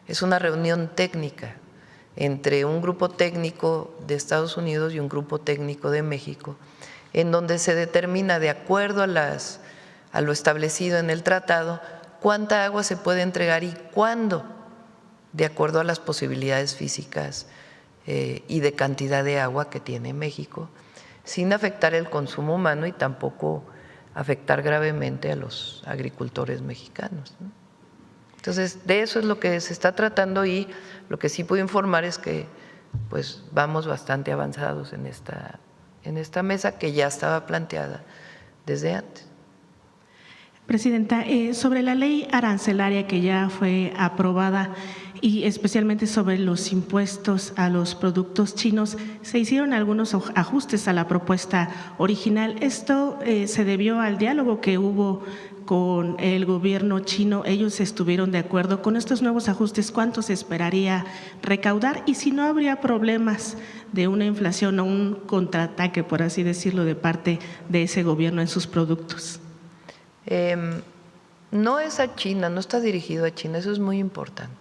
es una reunión técnica entre un grupo técnico de Estados Unidos y un grupo técnico de México, en donde se determina, de acuerdo a lo establecido en el tratado, cuánta agua se puede entregar y cuándo, de acuerdo a las posibilidades físicas y de cantidad de agua que tiene México, sin afectar el consumo humano y tampoco afectar gravemente a los agricultores mexicanos, ¿no? Entonces, de eso es lo que se está tratando y lo que sí puedo informar es que pues vamos bastante avanzados en esta mesa que ya estaba planteada desde antes. Presidenta, sobre la ley arancelaria que ya fue aprobada y especialmente sobre los impuestos a los productos chinos, se hicieron algunos ajustes a la propuesta original. ¿Esto se debió al diálogo que hubo con el gobierno chino? ¿Ellos estuvieron de acuerdo con estos nuevos ajustes? ¿Cuánto se esperaría recaudar? Y si no habría problemas de una inflación o un contraataque, por así decirlo, de parte de ese gobierno en sus productos. No es a China, no está dirigido a China, eso es muy importante.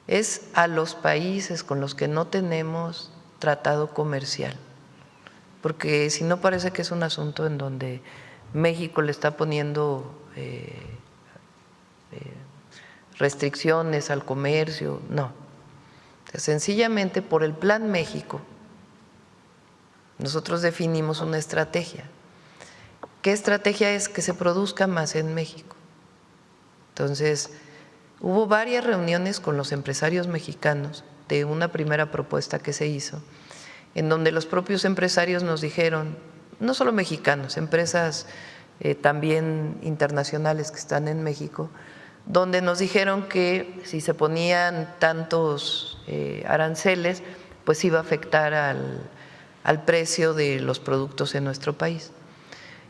Es a los países con los que no tenemos tratado comercial, porque si no parece que es un asunto en donde México le está poniendo restricciones al comercio, no. Sencillamente por el Plan México nosotros definimos una estrategia. ¿Qué estrategia es? Que se produzca más en México. Entonces, hubo varias reuniones con los empresarios mexicanos de una primera propuesta que se hizo, en donde los propios empresarios nos dijeron, no solo mexicanos, empresas también internacionales que están en México, donde nos dijeron que si se ponían tantos aranceles, pues iba a afectar al precio de los productos en nuestro país.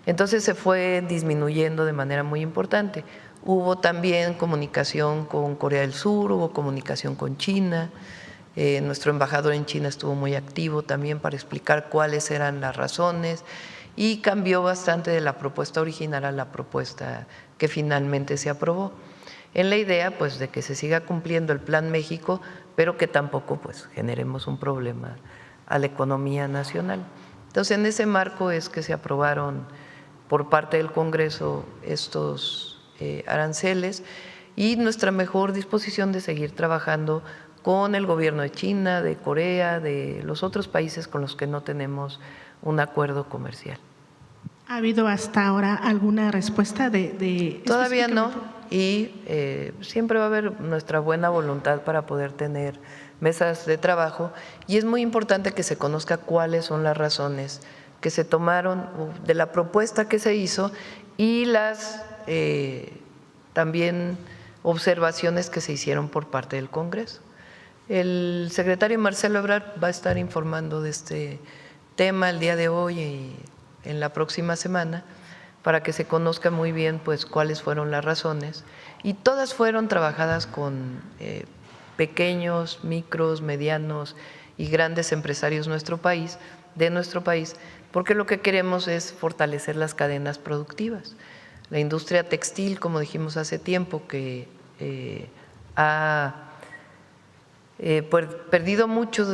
Entonces se fue disminuyendo de manera muy importante. Hubo también comunicación con Corea del Sur, hubo comunicación con China. Nuestro embajador en China estuvo muy activo también para explicar cuáles eran las razones y cambió bastante de la propuesta original a la propuesta que finalmente se aprobó, en la idea pues de que se siga cumpliendo el Plan México, pero que tampoco pues generemos un problema a la economía nacional. Entonces, en ese marco es que se aprobaron por parte del Congreso estos aranceles y nuestra mejor disposición de seguir trabajando con el gobierno de China, de Corea, de los otros países con los que no tenemos un acuerdo comercial. ¿Ha habido hasta ahora alguna respuesta de Todavía no, y siempre va a haber nuestra buena voluntad para poder tener mesas de trabajo y es muy importante que se conozca cuáles son las razones que se tomaron de la propuesta que se hizo y las también observaciones que se hicieron por parte del Congreso. El secretario Marcelo Ebrard va a estar informando de este tema el día de hoy y en la próxima semana para que se conozca muy bien pues cuáles fueron las razones y todas fueron trabajadas con pequeños, micros, medianos y grandes empresarios de nuestro país, porque lo que queremos es fortalecer las cadenas productivas. La industria textil, como dijimos hace tiempo, que ha perdido mucho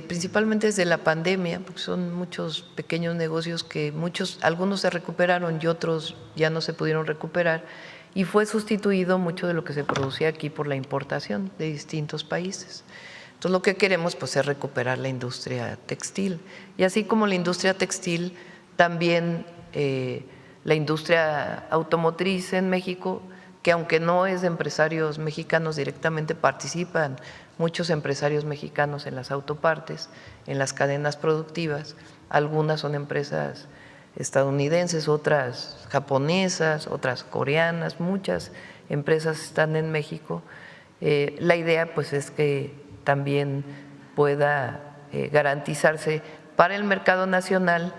principalmente desde la pandemia, porque son muchos pequeños negocios que algunos se recuperaron y otros ya no se pudieron recuperar, y fue sustituido mucho de lo que se producía aquí por la importación de distintos países. Entonces, lo que queremos pues es recuperar la industria textil y así como la industria textil, también la industria automotriz en México, que aunque no es de empresarios mexicanos directamente, participan muchos empresarios mexicanos en las autopartes, en las cadenas productivas, algunas son empresas estadounidenses, otras japonesas, otras coreanas, muchas empresas están en México. La idea pues es que también pueda garantizarse para el mercado nacional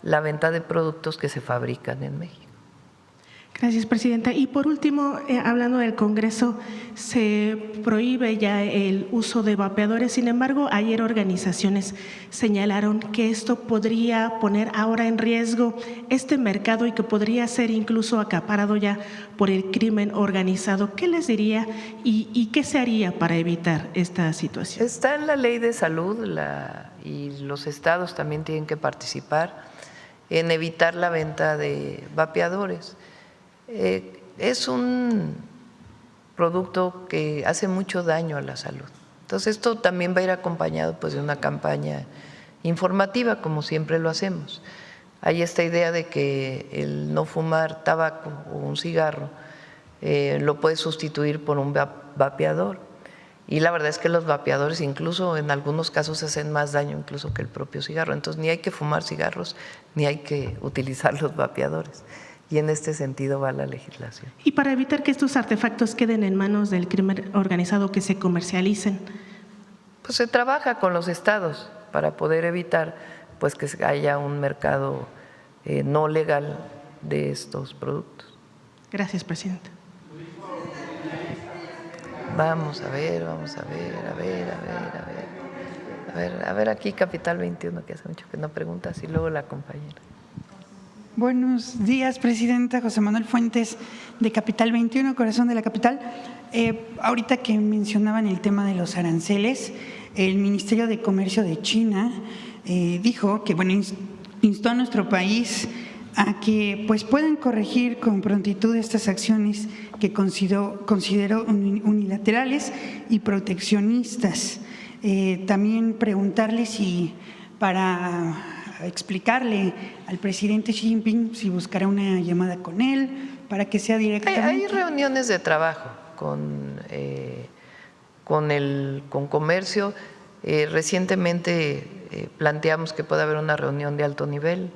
la venta de productos que se fabrican en México. Gracias, presidenta. Y por último, hablando del Congreso, se prohíbe ya el uso de vapeadores. Sin embargo, ayer organizaciones señalaron que esto podría poner ahora en riesgo este mercado y que podría ser incluso acaparado ya por el crimen organizado. ¿Qué les diría y qué se haría para evitar esta situación? Está en la ley de salud y los estados también tienen que participar en evitar la venta de vapeadores. Es un producto que hace mucho daño a la salud. Entonces esto también va a ir acompañado pues de una campaña informativa, como siempre lo hacemos. Hay esta idea de que el no fumar tabaco o un cigarro lo puede sustituir por un vapeador. Y la verdad es que los vapeadores incluso en algunos casos hacen más daño incluso que el propio cigarro. Entonces ni hay que fumar cigarros ni hay que utilizar los vapeadores. Y en este sentido va la legislación. Y para evitar que estos artefactos queden en manos del crimen organizado, que se comercialicen. Pues se trabaja con los estados para poder evitar pues que haya un mercado no legal de estos productos. Gracias, presidenta. Vamos a ver aquí Capital 21, que hace mucho que no preguntas, y luego la compañera. Buenos días, presidenta. José Manuel Fuentes, de Capital 21, Corazón de la Capital. Ahorita que mencionaban el tema de los aranceles, el Ministerio de Comercio de China dijo que, bueno, instó a nuestro país a que pues puedan corregir con prontitud estas acciones que consideró unilaterales y proteccionistas. También preguntarle si para explicarle al presidente Xi Jinping si buscará una llamada con él para que sea directamente. Hay reuniones de trabajo con comercio. Recientemente planteamos que puede haber una reunión de alto nivel,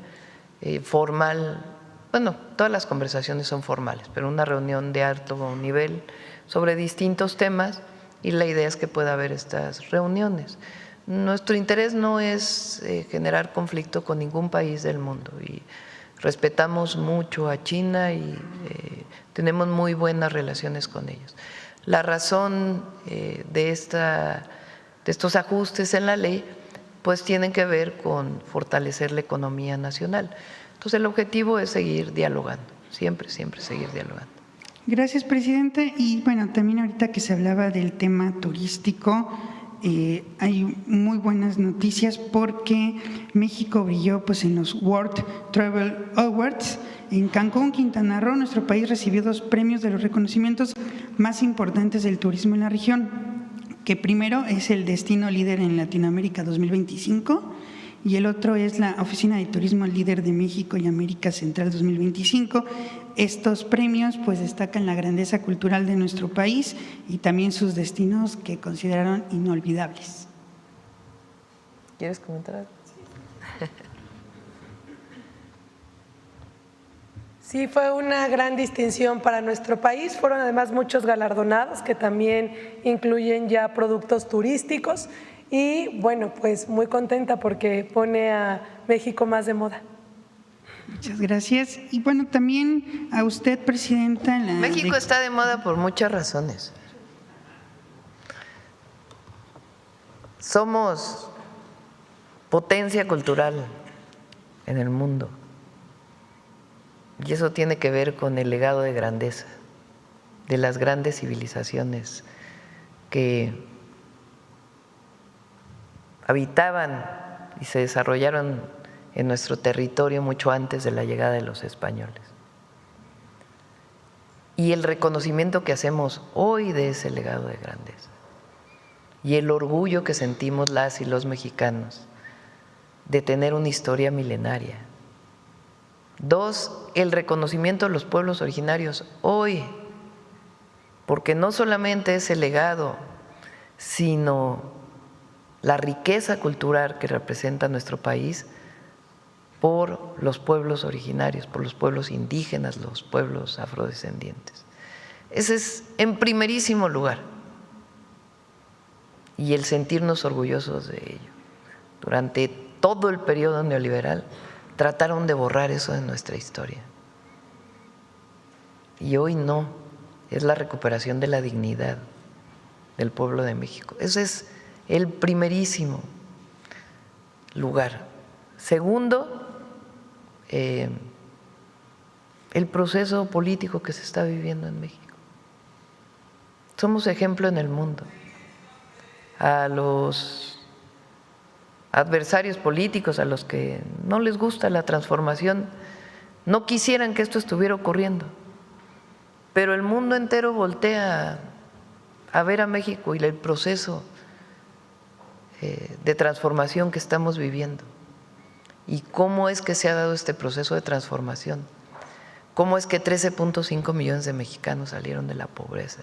formal. Bueno, todas las conversaciones son formales, pero una reunión de alto nivel sobre distintos temas, y la idea es que pueda haber estas reuniones. Nuestro interés no es generar conflicto con ningún país del mundo, y respetamos mucho a China y tenemos muy buenas relaciones con ellos. La razón de estos ajustes en la ley pues tienen que ver con fortalecer la economía nacional. Entonces el objetivo es seguir dialogando, siempre seguir dialogando. Gracias, presidente. Y bueno, también ahorita que se hablaba del tema turístico, hay muy buenas noticias porque México brilló pues en los World Travel Awards. En Cancún, Quintana Roo, nuestro país recibió 2 premios de los reconocimientos más importantes del turismo en la región, que primero es el Destino Líder en Latinoamérica 2025 y el otro es la Oficina de Turismo Líder de México y América Central 2025. Estos premios pues destacan la grandeza cultural de nuestro país y también sus destinos que consideraron inolvidables. ¿Quieres comentar algo? Sí, fue una gran distinción para nuestro país. Fueron además muchos galardonados que también incluyen ya productos turísticos y bueno, pues muy contenta porque pone a México más de moda. Muchas gracias. Y bueno, también a usted, presidenta. México está de moda por muchas razones. Somos potencia cultural en el mundo. Y eso tiene que ver con el legado de grandeza de las grandes civilizaciones que habitaban y se desarrollaron en nuestro territorio mucho antes de la llegada de los españoles. Y el reconocimiento que hacemos hoy de ese legado de grandeza y el orgullo que sentimos las y los mexicanos de tener una historia milenaria. 2, el reconocimiento de los pueblos originarios hoy, porque no solamente es el legado, sino la riqueza cultural que representa nuestro país, por los pueblos originarios, por los pueblos indígenas, los pueblos afrodescendientes. Ese es en primerísimo lugar. Y el sentirnos orgullosos de ello. Durante todo el periodo neoliberal trataron de borrar eso de nuestra historia. Y hoy no, es la recuperación de la dignidad del pueblo de México. Ese es el primerísimo lugar. Segundo, el proceso político que se está viviendo en México. Somos ejemplo en el mundo. A los adversarios políticos, a los que no les gusta la transformación, no quisieran que esto estuviera ocurriendo, pero el mundo entero voltea a ver a México y el proceso de transformación que estamos viviendo. ¿Y cómo es que se ha dado este proceso de transformación? ¿Cómo es que 13.5 millones de mexicanos salieron de la pobreza?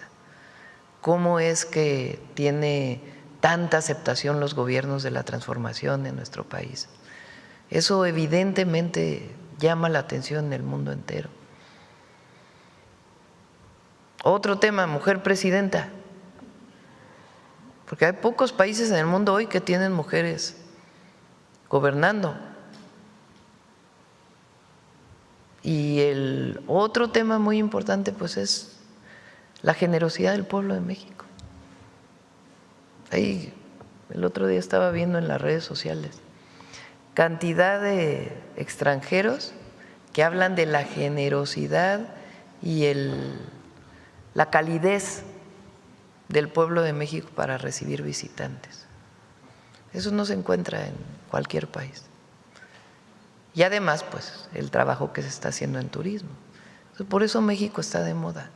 ¿Cómo es que tiene tanta aceptación los gobiernos de la transformación en nuestro país? Eso evidentemente llama la atención en el mundo entero. Otro tema, mujer presidenta, porque hay pocos países en el mundo hoy que tienen mujeres gobernando. Y el otro tema muy importante pues es la generosidad del pueblo de México. Ahí el otro día estaba viendo en las redes sociales cantidad de extranjeros que hablan de la generosidad y la calidez del pueblo de México para recibir visitantes. Eso no se encuentra en cualquier país. Y además, pues, el trabajo que se está haciendo en turismo. Por eso México está de moda.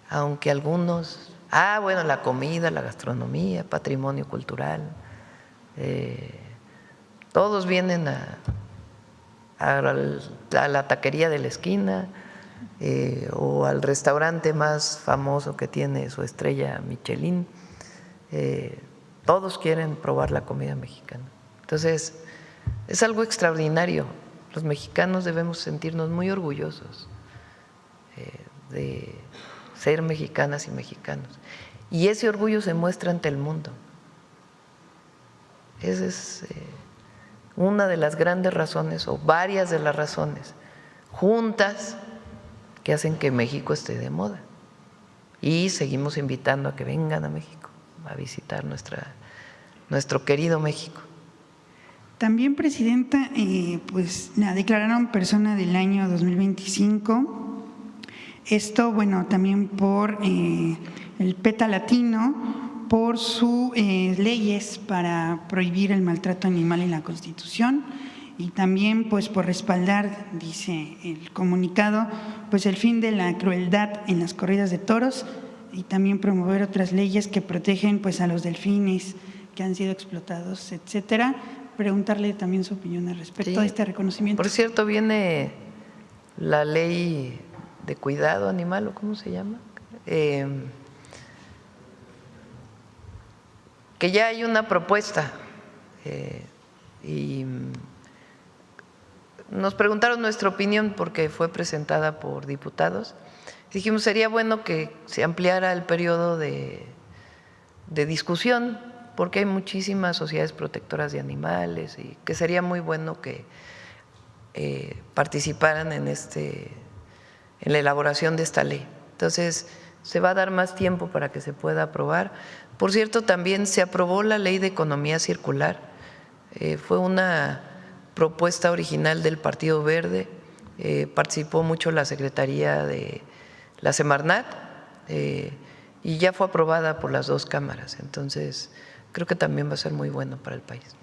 Aunque algunos, bueno, la comida, la gastronomía, patrimonio cultural, todos vienen a la taquería de la esquina o al restaurante más famoso que tiene su estrella Michelin. Todos quieren probar la comida mexicana. Entonces, es algo extraordinario. Los mexicanos debemos sentirnos muy orgullosos de ser mexicanas y mexicanos. Y ese orgullo se muestra ante el mundo. Esa es una de las grandes razones, o varias de las razones, juntas, que hacen que México esté de moda. Y seguimos invitando a que vengan a México a visitar nuestro querido México. También, Presidenta, pues la declararon persona del año 2025. Esto, bueno, también por el PETA Latino, por sus leyes para prohibir el maltrato animal en la Constitución y también pues por respaldar, dice el comunicado, pues el fin de la crueldad en las corridas de toros y también promover otras leyes que protegen pues a los delfines que han sido explotados, etcétera. Preguntarle también su opinión al respecto a este reconocimiento. Por cierto, viene la ley de cuidado animal, ¿o cómo se llama? Que ya hay una propuesta y nos preguntaron nuestra opinión porque fue presentada por diputados. Dijimos, sería bueno que se ampliara el periodo de discusión, porque hay muchísimas sociedades protectoras de animales y que sería muy bueno que participaran en la elaboración de esta ley. Entonces, se va a dar más tiempo para que se pueda aprobar. Por cierto, también se aprobó la Ley de Economía Circular. Fue una propuesta original del Partido Verde, participó mucho la Secretaría de la Semarnat y ya fue aprobada por las dos cámaras. Entonces, creo que también va a ser muy bueno para el país.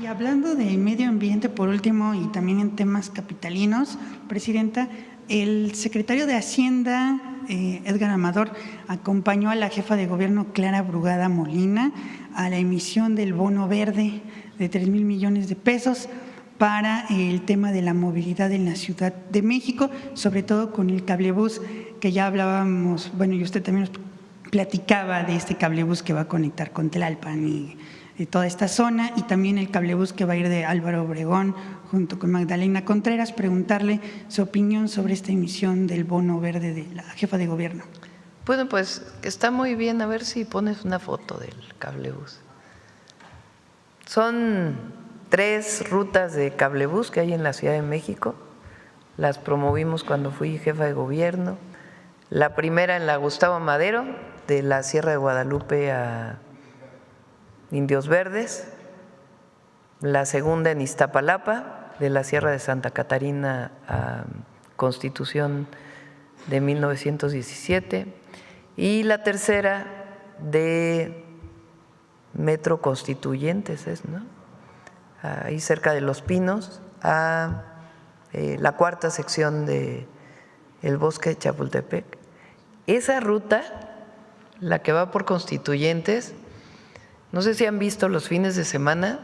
Y hablando del medio ambiente, por último, y también en temas capitalinos, Presidenta, el secretario de Hacienda, Edgar Amador, acompañó a la jefa de gobierno, Clara Brugada Molina, a la emisión del bono verde de 3,000 millones de pesos para el tema de la movilidad en la Ciudad de México, sobre todo con el cablebús que ya hablábamos, bueno, y usted también nos platicaba de este cablebús que va a conectar con Tlalpan y toda esta zona, y también el cablebús que va a ir de Álvaro Obregón junto con Magdalena Contreras, preguntarle su opinión sobre esta emisión del bono verde de la jefa de gobierno. Bueno, pues está muy bien, a ver si pones una foto del cablebús. Son 3 rutas de cablebús que hay en la Ciudad de México, las promovimos cuando fui jefa de gobierno. La primera en la Gustavo Madero, de la Sierra de Guadalupe a Indios Verdes. La segunda en Iztapalapa, de la Sierra de Santa Catarina a Constitución de 1917. Y la tercera de Metro Constituyentes, ¿no? Ahí cerca de Los Pinos, a la cuarta sección de el Bosque de Chapultepec. Esa ruta, la que va por Constituyentes, no sé si han visto los fines de semana,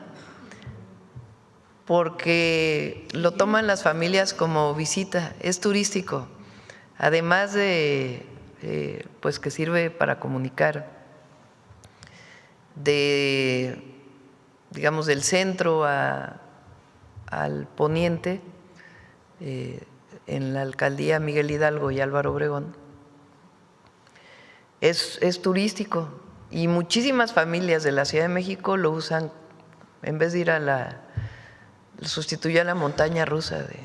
porque lo toman las familias como visita, es turístico, además de pues que sirve para comunicar digamos del centro al poniente, en la alcaldía Miguel Hidalgo y Álvaro Obregón. Es turístico y muchísimas familias de la Ciudad de México lo usan, en vez de ir sustituye a la montaña rusa de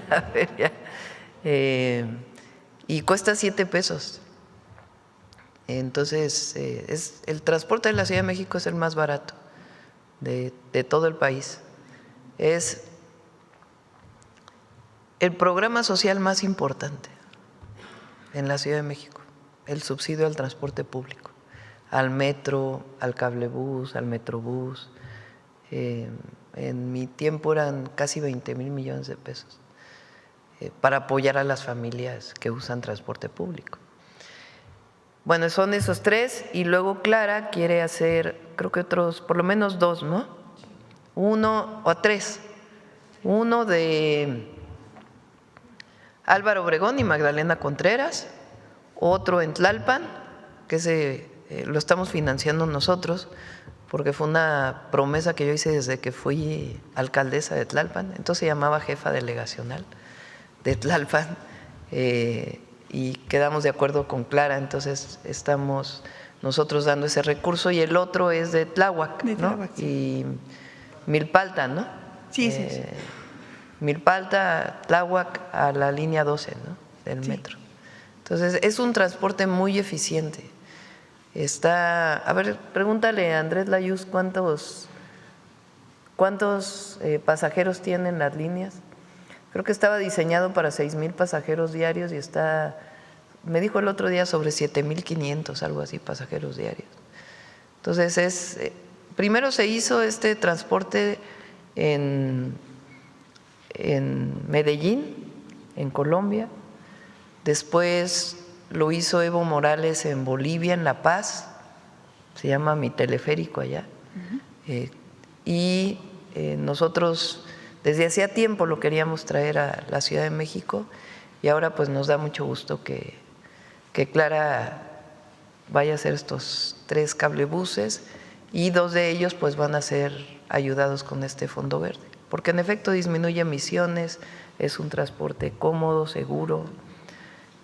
la feria, y cuesta 7 pesos. Entonces, el transporte de la Ciudad de México es el más barato de todo el país. Es el programa social más importante en la Ciudad de México, el subsidio al transporte público, al metro, al cablebús, al metrobús. En mi tiempo eran casi 20,000 millones de pesos para apoyar a las familias que usan transporte público. Bueno, son esos 3, y luego Clara quiere hacer, creo que otros, por lo menos 2, ¿no? 1 o 3. Uno de Álvaro Obregón y Magdalena Contreras, otro en Tlalpan, que lo estamos financiando nosotros, porque fue una promesa que yo hice desde que fui alcaldesa de Tlalpan, entonces se llamaba jefa delegacional de Tlalpan, y quedamos de acuerdo con Clara, entonces estamos nosotros dando ese recurso, y el otro es de Tláhuac, ¿no? Y Milpalta, ¿no? Sí, sí, sí. Milpalta, Tláhuac a la línea 12, ¿no? Del metro. Entonces es un transporte muy eficiente. A ver, pregúntale a Andrés Layuz cuántos pasajeros tienen las líneas. Creo que estaba diseñado para 6,000 pasajeros diarios y me dijo el otro día sobre 7,500, algo así, pasajeros diarios. Entonces primero se hizo este transporte en Medellín, en Colombia, después lo hizo Evo Morales en Bolivia, en La Paz, se llama Mi Teleférico allá, y nosotros desde hacía tiempo lo queríamos traer a la Ciudad de México, y ahora pues nos da mucho gusto que Clara vaya a hacer estos 3 cablebuses, y 2 de ellos pues van a ser ayudados con este fondo verde, porque en efecto disminuye emisiones, es un transporte cómodo, seguro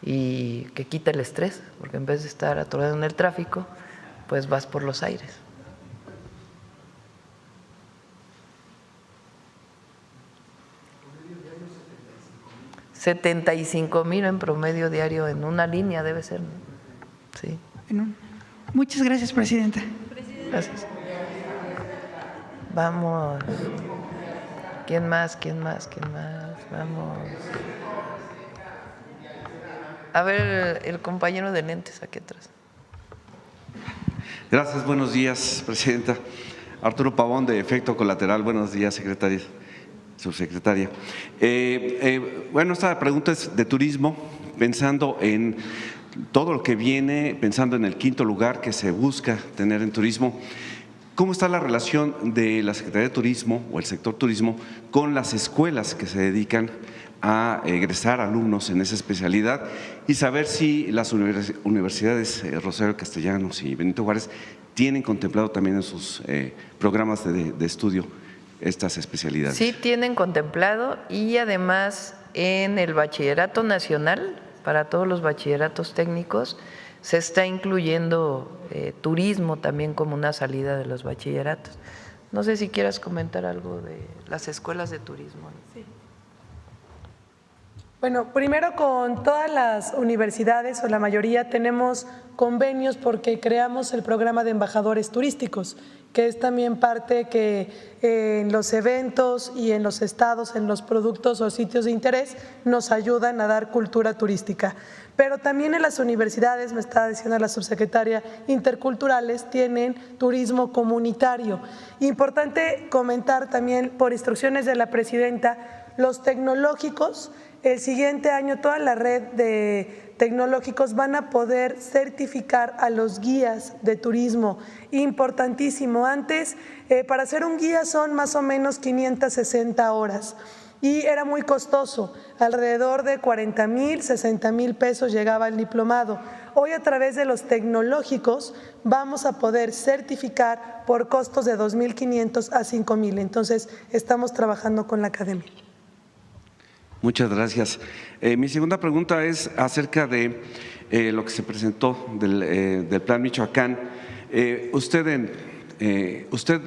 y que quita el estrés, porque en vez de estar atorado en el tráfico, pues vas por los aires. $75,000 en promedio diario en una línea debe ser, ¿no? Sí. Bueno, muchas gracias, presidenta. Gracias. Vamos. ¿Quién más? Vamos. A ver, el compañero de lentes aquí atrás. Gracias, buenos días, presidenta. Arturo Pavón, de Efecto Colateral. Buenos días, secretaria, subsecretaria. Bueno, esta pregunta es de turismo, pensando en todo lo que viene, pensando en el 5º lugar que se busca tener en turismo. ¿Cómo está la relación de la Secretaría de Turismo o el sector turismo con las escuelas que se dedican a egresar alumnos en esa especialidad, y saber si las universidades Rosario Castellanos y Benito Juárez ¿tienen contemplado también en sus programas de estudio estas especialidades? Sí, tienen contemplado, y además en el Bachillerato Nacional, para todos los bachilleratos técnicos, se está incluyendo turismo también como una salida de los bachilleratos. No sé si quieras comentar algo de las escuelas de turismo. Sí. Bueno, primero con todas las universidades o la mayoría tenemos convenios porque creamos el programa de embajadores turísticos, que es también parte que en los eventos y en los estados, en los productos o sitios de interés, nos ayudan a dar cultura turística. Pero también en las universidades, me estaba diciendo la subsecretaria, interculturales tienen turismo comunitario. Importante comentar también, por instrucciones de la presidenta, los tecnológicos. El siguiente año toda la red de tecnológicos van a poder certificar a los guías de turismo. Importantísimo, antes para ser un guía son más o menos 560 horas y era muy costoso, alrededor de 40,000, 60,000 pesos llegaba el diplomado. Hoy a través de los tecnológicos vamos a poder certificar por costos de 2,500 a 5,000, entonces estamos trabajando con la academia. Muchas gracias. Mi segunda pregunta es acerca de lo que se presentó del Plan Michoacán. ¿Usted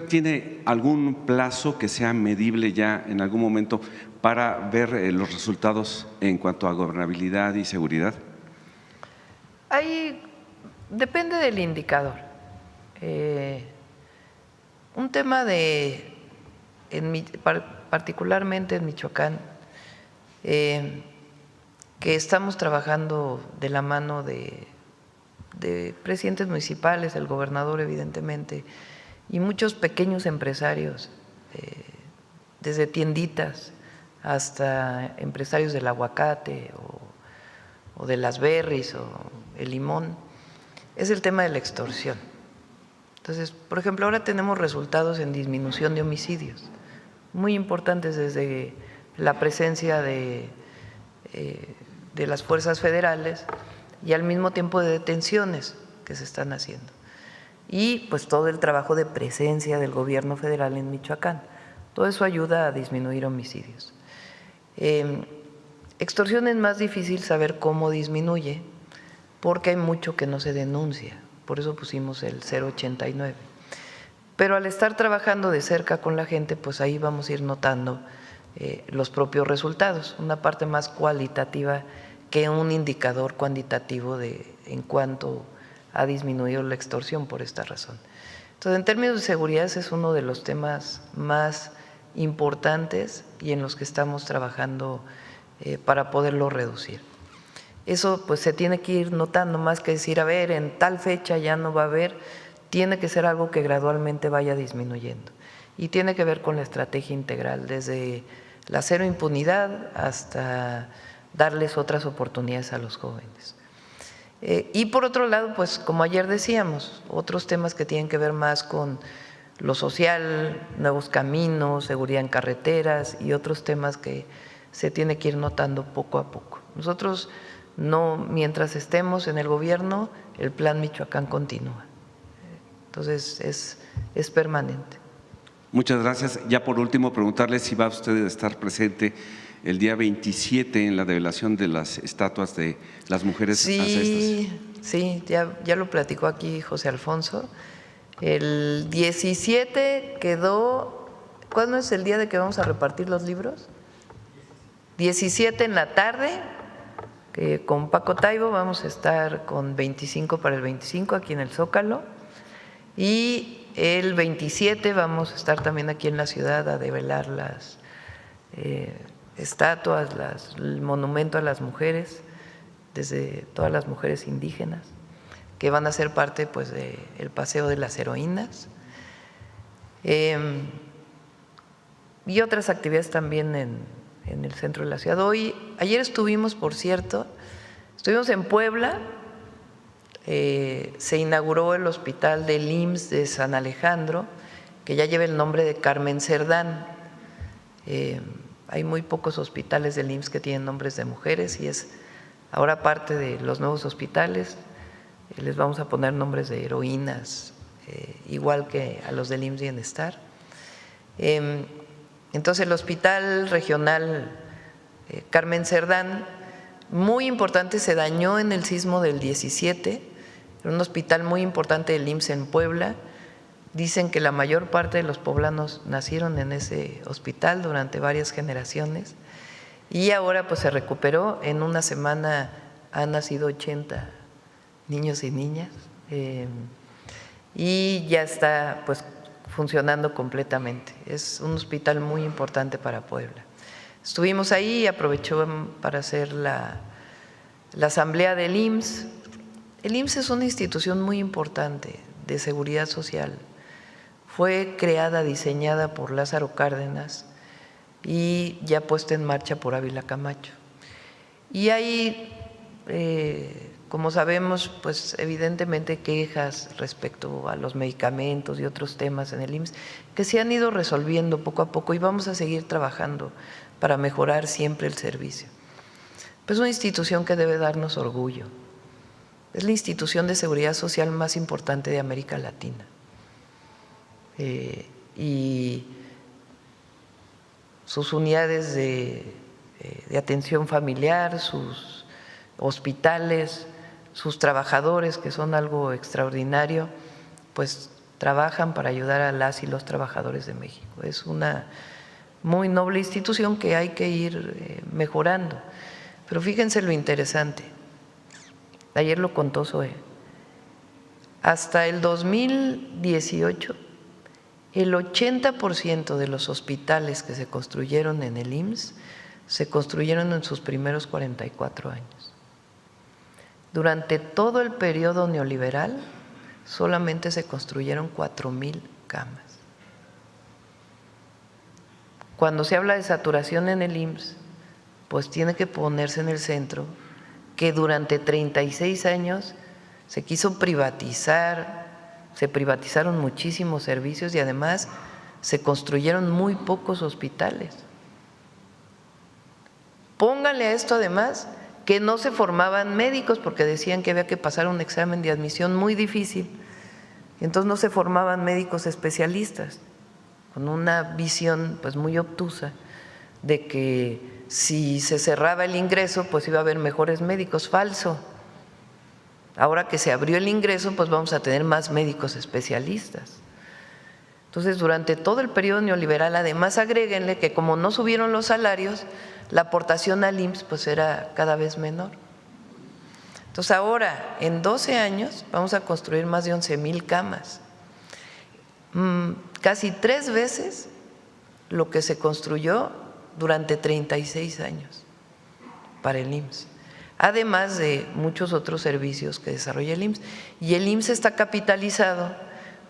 tiene algún plazo que sea medible ya en algún momento para ver los resultados en cuanto a gobernabilidad y seguridad? Depende del indicador. Un tema particularmente en Michoacán, que estamos trabajando de la mano de presidentes municipales, el gobernador evidentemente, y muchos pequeños empresarios, desde tienditas hasta empresarios del aguacate o de las berries o el limón, es el tema de la extorsión. Entonces, por ejemplo, ahora tenemos resultados en disminución de homicidios, muy importantes desde la presencia de las fuerzas federales y al mismo tiempo de detenciones que se están haciendo. Y pues todo el trabajo de presencia del gobierno federal en Michoacán. Todo eso ayuda a disminuir homicidios. Extorsión es más difícil saber cómo disminuye porque hay mucho que no se denuncia. Por eso pusimos el 089. Pero al estar trabajando de cerca con la gente, pues ahí vamos a ir notando los propios resultados, una parte más cualitativa que un indicador cuantitativo en cuanto ha disminuido la extorsión por esta razón. Entonces, en términos de seguridad, ese es uno de los temas más importantes y en los que estamos trabajando para poderlo reducir. Eso pues se tiene que ir notando, más que decir, a ver, en tal fecha ya no va a haber, tiene que ser algo que gradualmente vaya disminuyendo. Y tiene que ver con la estrategia integral, desde la cero impunidad hasta darles otras oportunidades a los jóvenes. Y por otro lado, pues como ayer decíamos, otros temas que tienen que ver más con lo social, nuevos caminos, seguridad en carreteras y otros temas que se tiene que ir notando poco a poco. Nosotros no, mientras estemos en el gobierno, el Plan Michoacán continúa. Entonces es permanente. Muchas gracias. Ya por último, preguntarle si va usted a estar presente el día 27 en la develación de las estatuas de las mujeres ancestras. Sí, ya lo platicó aquí José Alfonso. El 17 quedó, ¿cuándo es el día de que vamos a repartir los libros? 17 en la tarde, que con Paco Taibo vamos a estar con 25 para el 25 aquí en el Zócalo. Y el 27 vamos a estar también aquí en la ciudad a develar las estatuas, el monumento a las mujeres, desde todas las mujeres indígenas, que van a ser parte pues del Paseo de las Heroínas. Y otras actividades también en el centro de la ciudad. Ayer estuvimos, por cierto, en Puebla. Se inauguró el hospital del IMSS de San Alejandro, que ya lleva el nombre de Carmen Cerdán. Hay muy pocos hospitales del IMSS que tienen nombres de mujeres y es ahora parte de los nuevos hospitales. Les vamos a poner nombres de heroínas igual que a los del IMSS Bienestar. Entonces el Hospital Regional Carmen Cerdán, muy importante, se dañó en el sismo del 17, era un hospital muy importante del IMSS en Puebla. Dicen que la mayor parte de los poblanos nacieron en ese hospital durante varias generaciones y ahora pues se recuperó. En una semana han nacido 80 niños y niñas y ya está pues funcionando completamente. Es un hospital muy importante para Puebla. Estuvimos ahí y aprovechó para hacer la asamblea del IMSS. El IMSS es una institución muy importante de seguridad social. Fue creada, diseñada por Lázaro Cárdenas y ya puesta en marcha por Ávila Camacho. Y hay, como sabemos, pues evidentemente quejas respecto a los medicamentos y otros temas en el IMSS que se han ido resolviendo poco a poco y vamos a seguir trabajando para mejorar siempre el servicio. Pues es una institución que debe darnos orgullo. Es la institución de seguridad social más importante de América Latina. Y sus unidades de atención familiar, sus hospitales, sus trabajadores, que son algo extraordinario, pues trabajan para ayudar a las y los trabajadores de México. Es una muy noble institución que hay que ir mejorando. Pero fíjense lo interesante, ayer lo contó Zoe, hasta el 2018, el 80% de los hospitales que se construyeron en el IMSS se construyeron en sus primeros 44 años. Durante todo el periodo neoliberal solamente se construyeron 4,000 camas. Cuando se habla de saturación en el IMSS, pues tiene que ponerse en el centro que durante 36 años se quiso privatizar, se privatizaron muchísimos servicios y además se construyeron muy pocos hospitales. Pónganle a esto además que no se formaban médicos porque decían que había que pasar un examen de admisión muy difícil, entonces no se formaban médicos especialistas, con una visión pues muy obtusa de que si se cerraba el ingreso pues iba a haber mejores médicos. Falso. Ahora que se abrió el ingreso, pues vamos a tener más médicos especialistas. Entonces, durante todo el periodo neoliberal, además agréguenle que como no subieron los salarios, la aportación al IMSS pues era cada vez menor. Entonces, ahora, en 12 años, vamos a construir más de 11,000 camas. Casi 3 veces lo que se construyó durante 36 años para el IMSS. Además de muchos otros servicios que desarrolla el IMSS. Y el IMSS está capitalizado,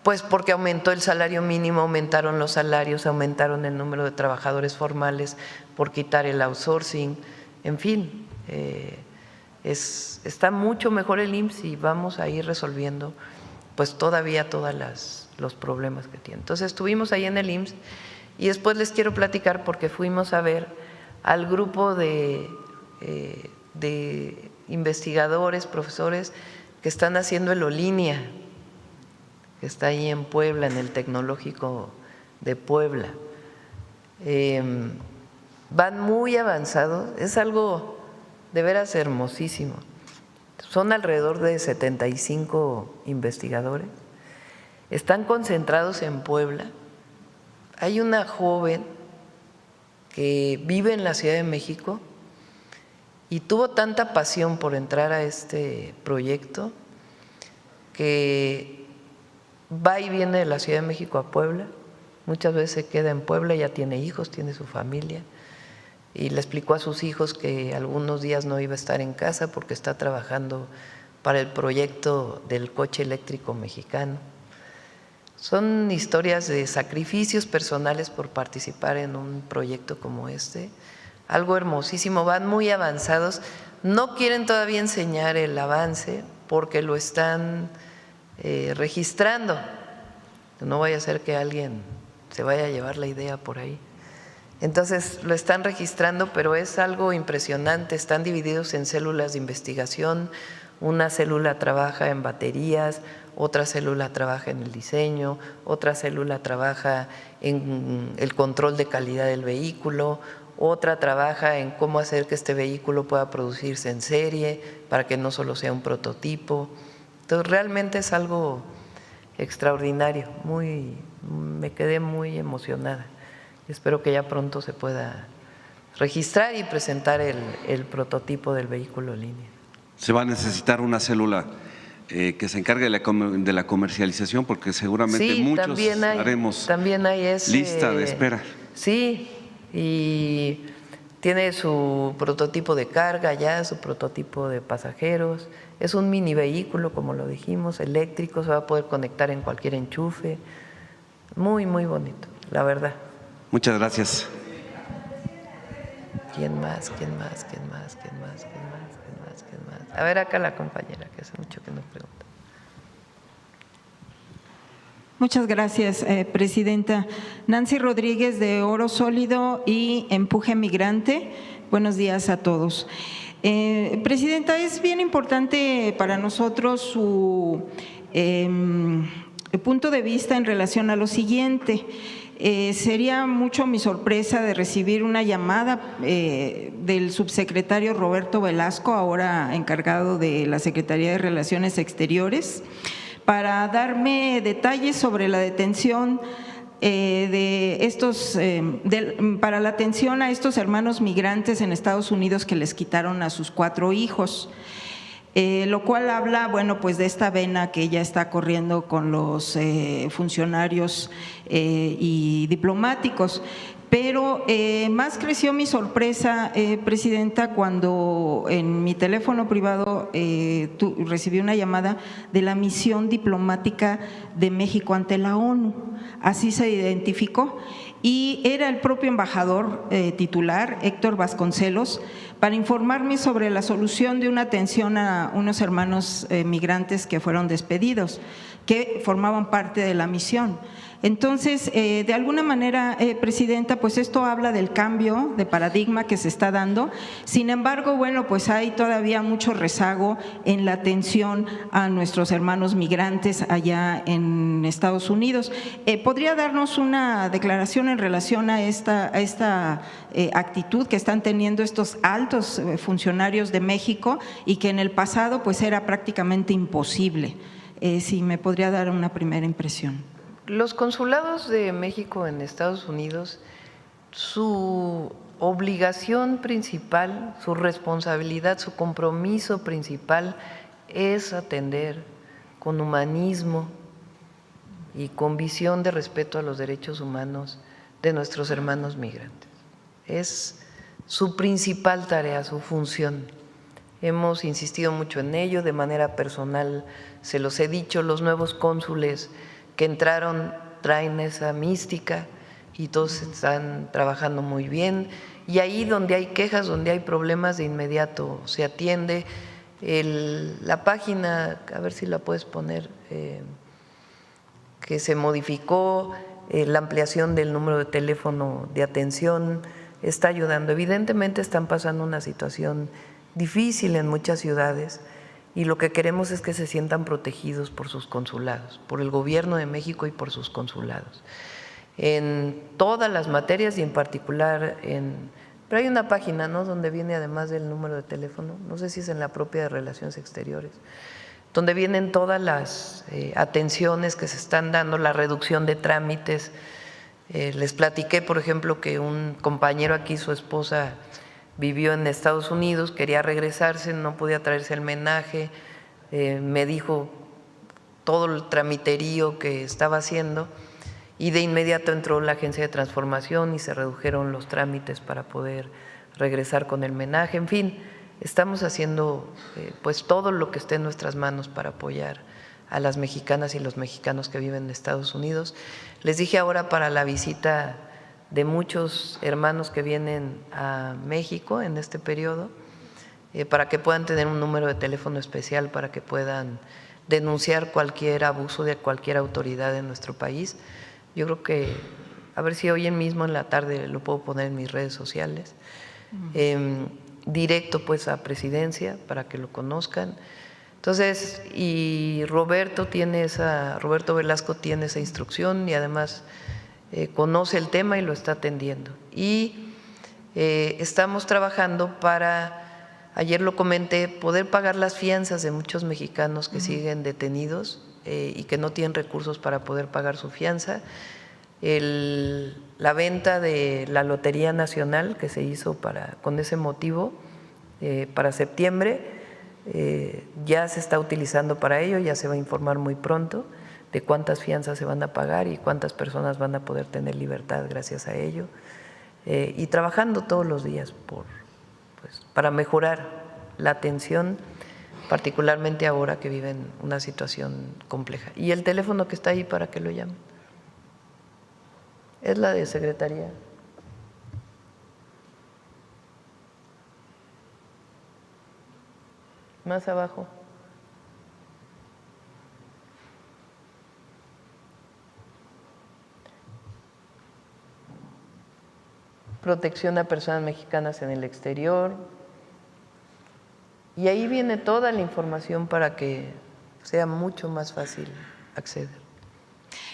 pues porque aumentó el salario mínimo, aumentaron los salarios, aumentaron el número de trabajadores formales por quitar el outsourcing, en fin, está mucho mejor el IMSS y vamos a ir resolviendo pues todavía todos los problemas que tiene. Entonces estuvimos ahí en el IMSS y después les quiero platicar porque fuimos a ver al grupo de investigadores, profesores que están haciendo el Olinia, que está ahí en Puebla, en el Tecnológico de Puebla. Van muy avanzados, es algo de veras hermosísimo. Son alrededor de 75 investigadores, están concentrados en Puebla. Hay una joven que vive en la Ciudad de México y tuvo tanta pasión por entrar a este proyecto que va y viene de la Ciudad de México a Puebla, muchas veces se queda en Puebla, ya tiene hijos, tiene su familia y le explicó a sus hijos que algunos días no iba a estar en casa porque está trabajando para el proyecto del coche eléctrico mexicano. Son historias de sacrificios personales por participar en un proyecto como este, algo hermosísimo, van muy avanzados, no quieren todavía enseñar el avance porque lo están registrando, no vaya a ser que alguien se vaya a llevar la idea por ahí. Entonces lo están registrando, pero es algo impresionante, están divididos en células de investigación, Una célula trabaja en baterías, otra célula trabaja en el diseño, otra célula trabaja en el control de calidad del vehículo, otra trabaja en cómo hacer que este vehículo pueda producirse en serie para que no solo sea un prototipo. Entonces realmente es algo extraordinario, me quedé muy emocionada. Espero que ya pronto se pueda registrar y presentar el prototipo del vehículo en línea. Se va a necesitar una célula que se encargue de la comercialización, porque seguramente sí, muchos haremos lista de espera. Sí, y tiene su prototipo de carga ya, su prototipo de pasajeros. Es un mini vehículo, como lo dijimos, eléctrico, se va a poder conectar en cualquier enchufe. Muy, muy bonito, la verdad. Muchas gracias. ¿Quién más? A ver, acá la compañera, que hace mucho que nos pregunta. Muchas gracias, Presidenta. Nancy Rodríguez, de Oro Sólido y Empuje Migrante. Buenos días a todos. Presidenta, es bien importante para nosotros su punto de vista en relación a lo siguiente. Sería mucho mi sorpresa de recibir una llamada del subsecretario Roberto Velasco, ahora encargado de la Secretaría de Relaciones Exteriores, para darme detalles sobre la detención para la atención a estos hermanos migrantes en Estados Unidos que les quitaron a sus 4 hijos. Lo cual habla, bueno, pues de esta vena que ya está corriendo con los funcionarios y diplomáticos. Pero más creció mi sorpresa, Presidenta, cuando en mi teléfono privado recibí una llamada de la misión diplomática de México ante la ONU. Así se identificó. Y era el propio embajador titular, Héctor Vasconcelos, para informarme sobre la solución de una atención a unos hermanos migrantes que fueron despedidos, que formaban parte de la misión. Entonces, de alguna manera, Presidenta, pues esto habla del cambio de paradigma que se está dando. Sin embargo, bueno, pues hay todavía mucho rezago en la atención a nuestros hermanos migrantes allá en Estados Unidos. ¿Podría darnos una declaración en relación a esta actitud que están teniendo estos altos funcionarios de México y que en el pasado pues era prácticamente imposible? Si me podría dar una primera impresión. Los consulados de México en Estados Unidos, su obligación principal, su responsabilidad, su compromiso principal es atender con humanismo y con visión de respeto a los derechos humanos de nuestros hermanos migrantes. Es su principal tarea, su función. Hemos insistido mucho en ello, de manera personal se los he dicho, los nuevos cónsules que entraron traen esa mística y todos están trabajando muy bien. Y ahí donde hay quejas, donde hay problemas, de inmediato se atiende. La página, a ver si la puedes poner, que se modificó, la ampliación del número de teléfono de atención está ayudando. Evidentemente están pasando una situación difícil en muchas ciudades, y lo que queremos es que se sientan protegidos por sus consulados, por el Gobierno de México y por sus consulados. En todas las materias y en particular pero hay una página, ¿no?, donde viene además del número de teléfono, no sé si es en la propia de Relaciones Exteriores, donde vienen todas las atenciones que se están dando, la reducción de trámites. Les platiqué, por ejemplo, que un compañero aquí, su esposa vivió en Estados Unidos, quería regresarse, no podía traerse el menaje, me dijo todo el tramiterío que estaba haciendo y de inmediato entró la agencia de transformación y se redujeron los trámites para poder regresar con el menaje. En fin, estamos haciendo pues todo lo que esté en nuestras manos para apoyar a las mexicanas y los mexicanos que viven en Estados Unidos. Les dije ahora para la visita de muchos hermanos que vienen a México en este periodo, para que puedan tener un número de teléfono especial, para que puedan denunciar cualquier abuso de cualquier autoridad en nuestro país. Yo creo que, a ver si hoy mismo en la tarde lo puedo poner en mis redes sociales, directo pues a Presidencia para que lo conozcan. Entonces, y Roberto Velasco tiene esa instrucción y además conoce el tema y lo está atendiendo. Y estamos trabajando para, ayer lo comenté, poder pagar las fianzas de muchos mexicanos que siguen detenidos y que no tienen recursos para poder pagar su fianza. La venta de la Lotería Nacional que se hizo con ese motivo para septiembre ya se está utilizando para ello, ya se va a informar muy pronto de cuántas fianzas se van a pagar y cuántas personas van a poder tener libertad gracias a ello, y trabajando todos los días para mejorar la atención, particularmente ahora que viven una situación compleja. Y el teléfono que está ahí para que lo llamen es la de Secretaría. Más abajo. Protección a personas mexicanas en el exterior. Y ahí viene toda la información para que sea mucho más fácil acceder.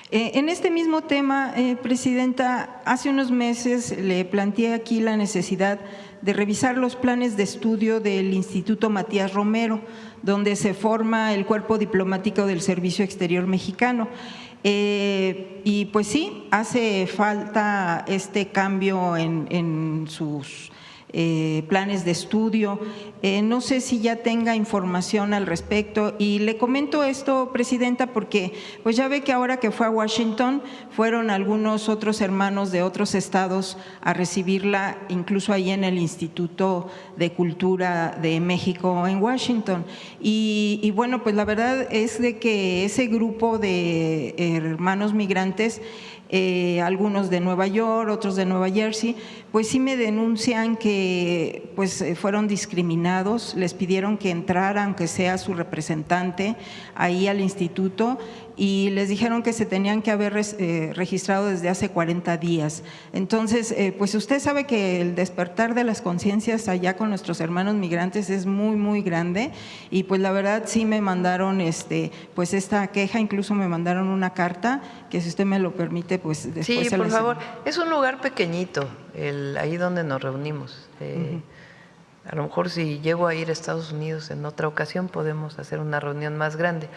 En este mismo tema, Presidenta, hace unos meses le planteé aquí la necesidad de revisar los planes de estudio del Instituto Matías Romero, donde se forma el cuerpo diplomático del Servicio Exterior Mexicano. Y pues sí, hace falta este cambio en sus planes de estudio. No sé si ya tenga información al respecto, y le comento esto, Presidenta, porque pues ya ve que ahora que fue a Washington fueron algunos otros hermanos de otros estados a recibirla, incluso ahí en el Instituto de Cultura de México en Washington. Y bueno, pues la verdad es de que ese grupo de hermanos migrantes, algunos de Nueva York, otros de Nueva Jersey, pues sí me denuncian que pues fueron discriminados, les pidieron que entrara aunque sea su representante ahí al instituto, y les dijeron que se tenían que haber registrado desde hace 40 días. Entonces, pues usted sabe que el despertar de las conciencias allá con nuestros hermanos migrantes es muy, muy grande, y pues la verdad sí me mandaron pues esta queja, incluso me mandaron una carta que, si usted me lo permite, pues después sí, se por les… favor. Es un lugar pequeñito, ahí donde nos reunimos. A lo mejor si llego a ir a Estados Unidos en otra ocasión podemos hacer una reunión más grande.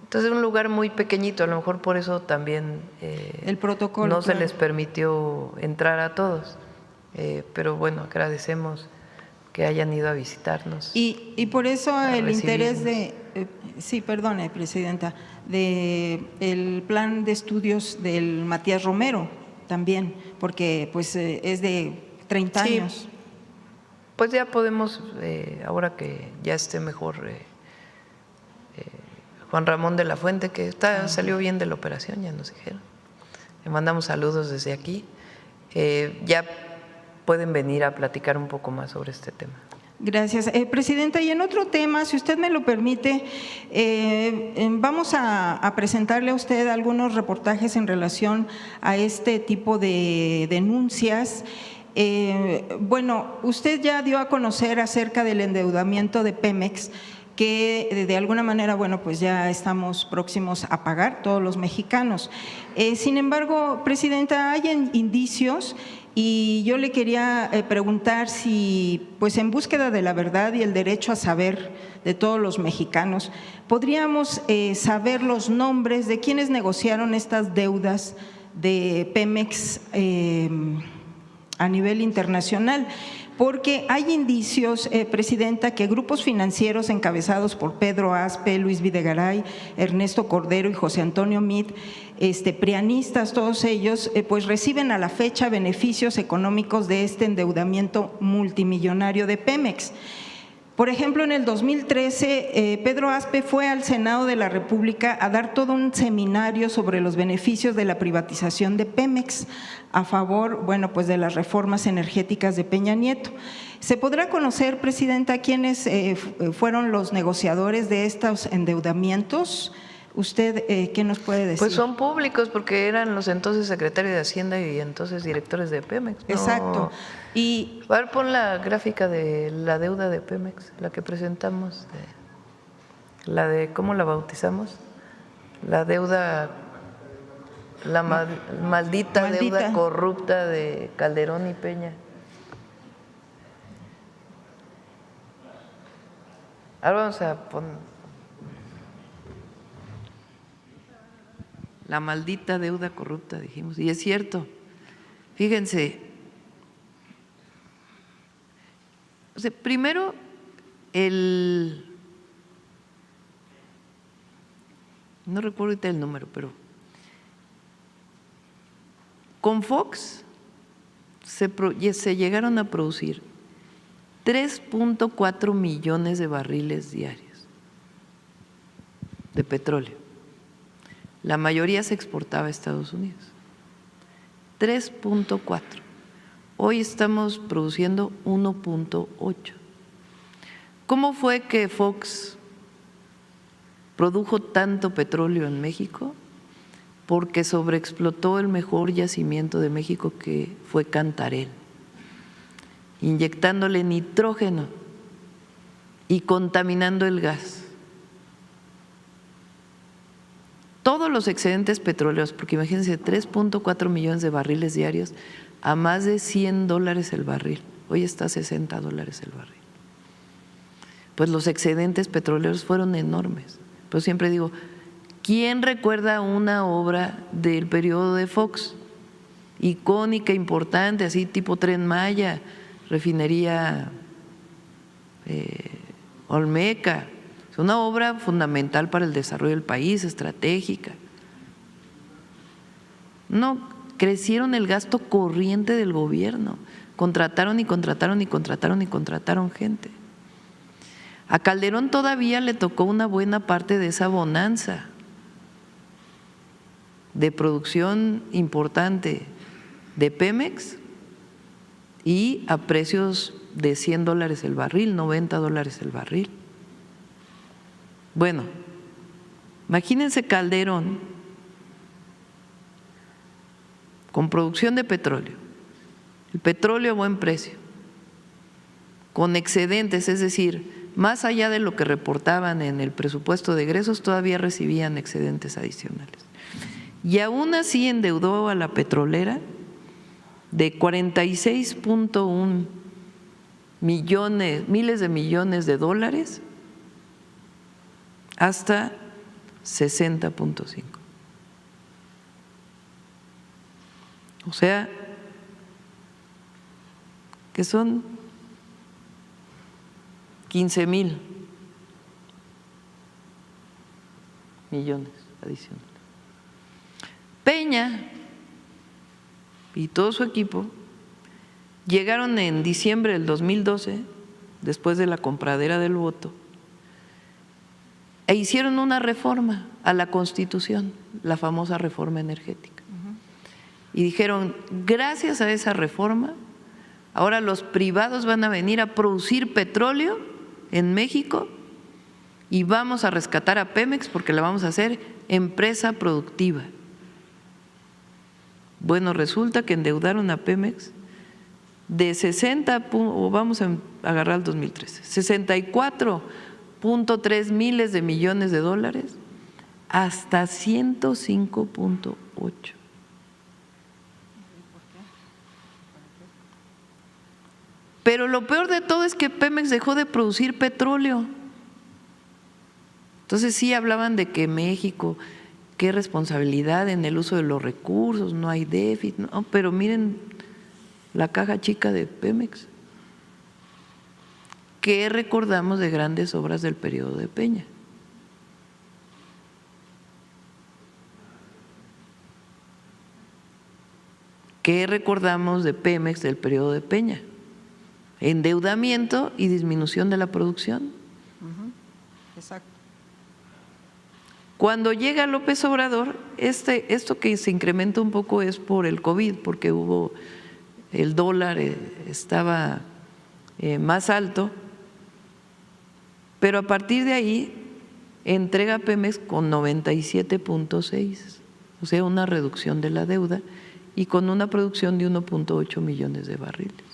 Entonces es un lugar muy pequeñito, a lo mejor por eso también el protocolo no se les permitió entrar a todos, pero bueno, agradecemos que hayan ido a visitarnos. Y por eso el interés de, sí, perdone, Presidenta, de el plan de estudios del Matías Romero también, porque pues es de 30 años. Sí, pues ya podemos, ahora que ya esté mejor Juan Ramón de la Fuente, que salió bien de la operación, ya nos dijeron. Le mandamos saludos desde aquí. Ya pueden venir a platicar un poco más sobre este tema. Gracias. Presidenta, y en otro tema, si usted me lo permite, vamos a presentarle a usted algunos reportajes en relación a este tipo de denuncias. Bueno, usted ya dio a conocer acerca del endeudamiento de Pemex, que de alguna manera, bueno, pues ya estamos próximos a pagar todos los mexicanos. Sin embargo, Presidenta, hay indicios, y yo le quería preguntar si, pues en búsqueda de la verdad y el derecho a saber de todos los mexicanos, podríamos saber los nombres de quienes negociaron estas deudas de Pemex a nivel internacional. Porque hay indicios, Presidenta, que grupos financieros encabezados por Pedro Aspe, Luis Videgaray, Ernesto Cordero y José Antonio Meade, prianistas, todos ellos, pues reciben a la fecha beneficios económicos de este endeudamiento multimillonario de Pemex. Por ejemplo, en el 2013, Pedro Aspe fue al Senado de la República a dar todo un seminario sobre los beneficios de la privatización de Pemex a favor, bueno, pues de las reformas energéticas de Peña Nieto. ¿Se podrá conocer, Presidenta, quiénes fueron los negociadores de estos endeudamientos? ¿Usted qué nos puede decir? Pues son públicos porque eran los entonces secretarios de Hacienda y entonces directores de Pemex. ¿No? Exacto. Y a ver, pon la gráfica de la deuda de Pemex, la que presentamos. La de, ¿cómo la bautizamos? La deuda, la maldita deuda corrupta de Calderón y Peña. Ahora vamos a poner la maldita deuda corrupta, dijimos, y es cierto. Fíjense, o sea, primero no recuerdo ahorita el número, pero con Fox se llegaron a producir 3.4 millones de barriles diarios de petróleo. La mayoría se exportaba a Estados Unidos. 3.4. Hoy estamos produciendo 1.8. ¿Cómo fue que Fox produjo tanto petróleo en México? Porque sobreexplotó el mejor yacimiento de México, que fue Cantarell, inyectándole nitrógeno y contaminando el gas. Todos los excedentes petroleros, porque imagínense, 3.4 millones de barriles diarios a más de $100 el barril. Hoy está a $60 el barril. Pues los excedentes petroleros fueron enormes. Pero siempre digo, ¿quién recuerda una obra del periodo de Fox? Icónica, importante, así tipo Tren Maya, refinería Olmeca. Es una obra fundamental para el desarrollo del país, estratégica. No, crecieron el gasto corriente del gobierno. Contrataron y contrataron y contrataron y contrataron gente. A Calderón todavía le tocó una buena parte de esa bonanza de producción importante de Pemex y a precios de $100 el barril, $90 el barril. Bueno, imagínense Calderón con producción de petróleo, el petróleo a buen precio, con excedentes, es decir, más allá de lo que reportaban en el presupuesto de egresos, todavía recibían excedentes adicionales. Y aún así endeudó a la petrolera de 46.1 millones, miles de millones de dólares hasta 60.5. O sea, que son 15,000 millones adicionales. Peña y todo su equipo llegaron en diciembre del 2012, después de la compradera del voto, e hicieron una reforma a la Constitución, la famosa reforma energética. Y dijeron, gracias a esa reforma, ahora los privados van a venir a producir petróleo en México y vamos a rescatar a Pemex porque la vamos a hacer empresa productiva. Bueno, resulta que endeudaron a Pemex de 60, o vamos a agarrar el 2013, 64.3 miles de millones de dólares hasta 105.8. Pero lo peor de todo es que Pemex dejó de producir petróleo. Entonces sí hablaban de que México, qué responsabilidad en el uso de los recursos, no hay déficit, no, pero miren la caja chica de Pemex. ¿Qué recordamos de grandes obras del periodo de Peña? ¿Qué recordamos de Pemex del periodo de Peña? Endeudamiento y disminución de la producción. Exacto. Cuando llega López Obrador, esto que se incrementa un poco es por el COVID, porque el dólar estaba más alto, pero a partir de ahí entrega Pemex con 97.6, o sea, una reducción de la deuda y con una producción de 1.8 millones de barriles.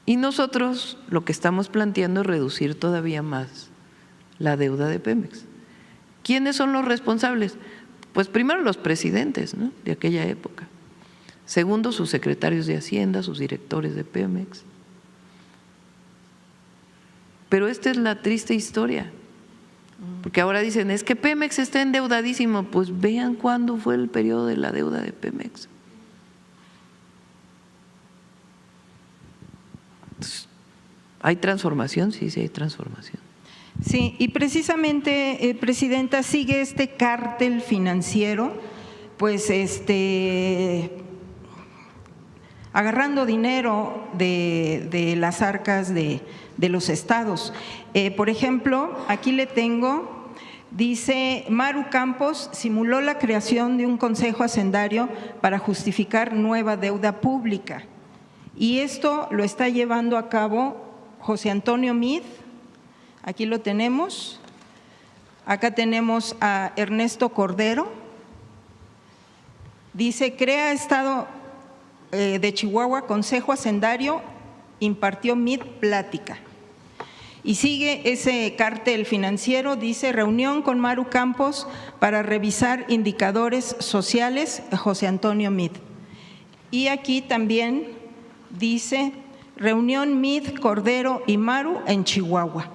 Y nosotros lo que estamos planteando es reducir todavía más la deuda de Pemex. ¿Quiénes son los responsables? Pues primero los presidentes, ¿no?, de aquella época. Segundo, sus secretarios de Hacienda, sus directores de Pemex. Pero esta es la triste historia, porque ahora dicen, es que Pemex está endeudadísimo. Pues vean cuándo fue el periodo de la deuda de Pemex. Entonces, ¿hay transformación? Sí, sí hay transformación. Sí, y precisamente, Presidenta, sigue este cártel financiero, pues agarrando dinero de las arcas de los estados. Por ejemplo, aquí le tengo, dice, Maru Campos simuló la creación de un consejo hacendario para justificar nueva deuda pública. Y esto lo está llevando a cabo José Antonio Meade. Aquí lo tenemos. Acá tenemos a Ernesto Cordero. Dice, crea Estado de Chihuahua, Consejo Hacendario, impartió Meade plática. Y sigue ese cártel financiero, dice, reunión con Maru Campos para revisar indicadores sociales, José Antonio Meade. Y aquí también dice, reunión Meade, Cordero y Maru en Chihuahua.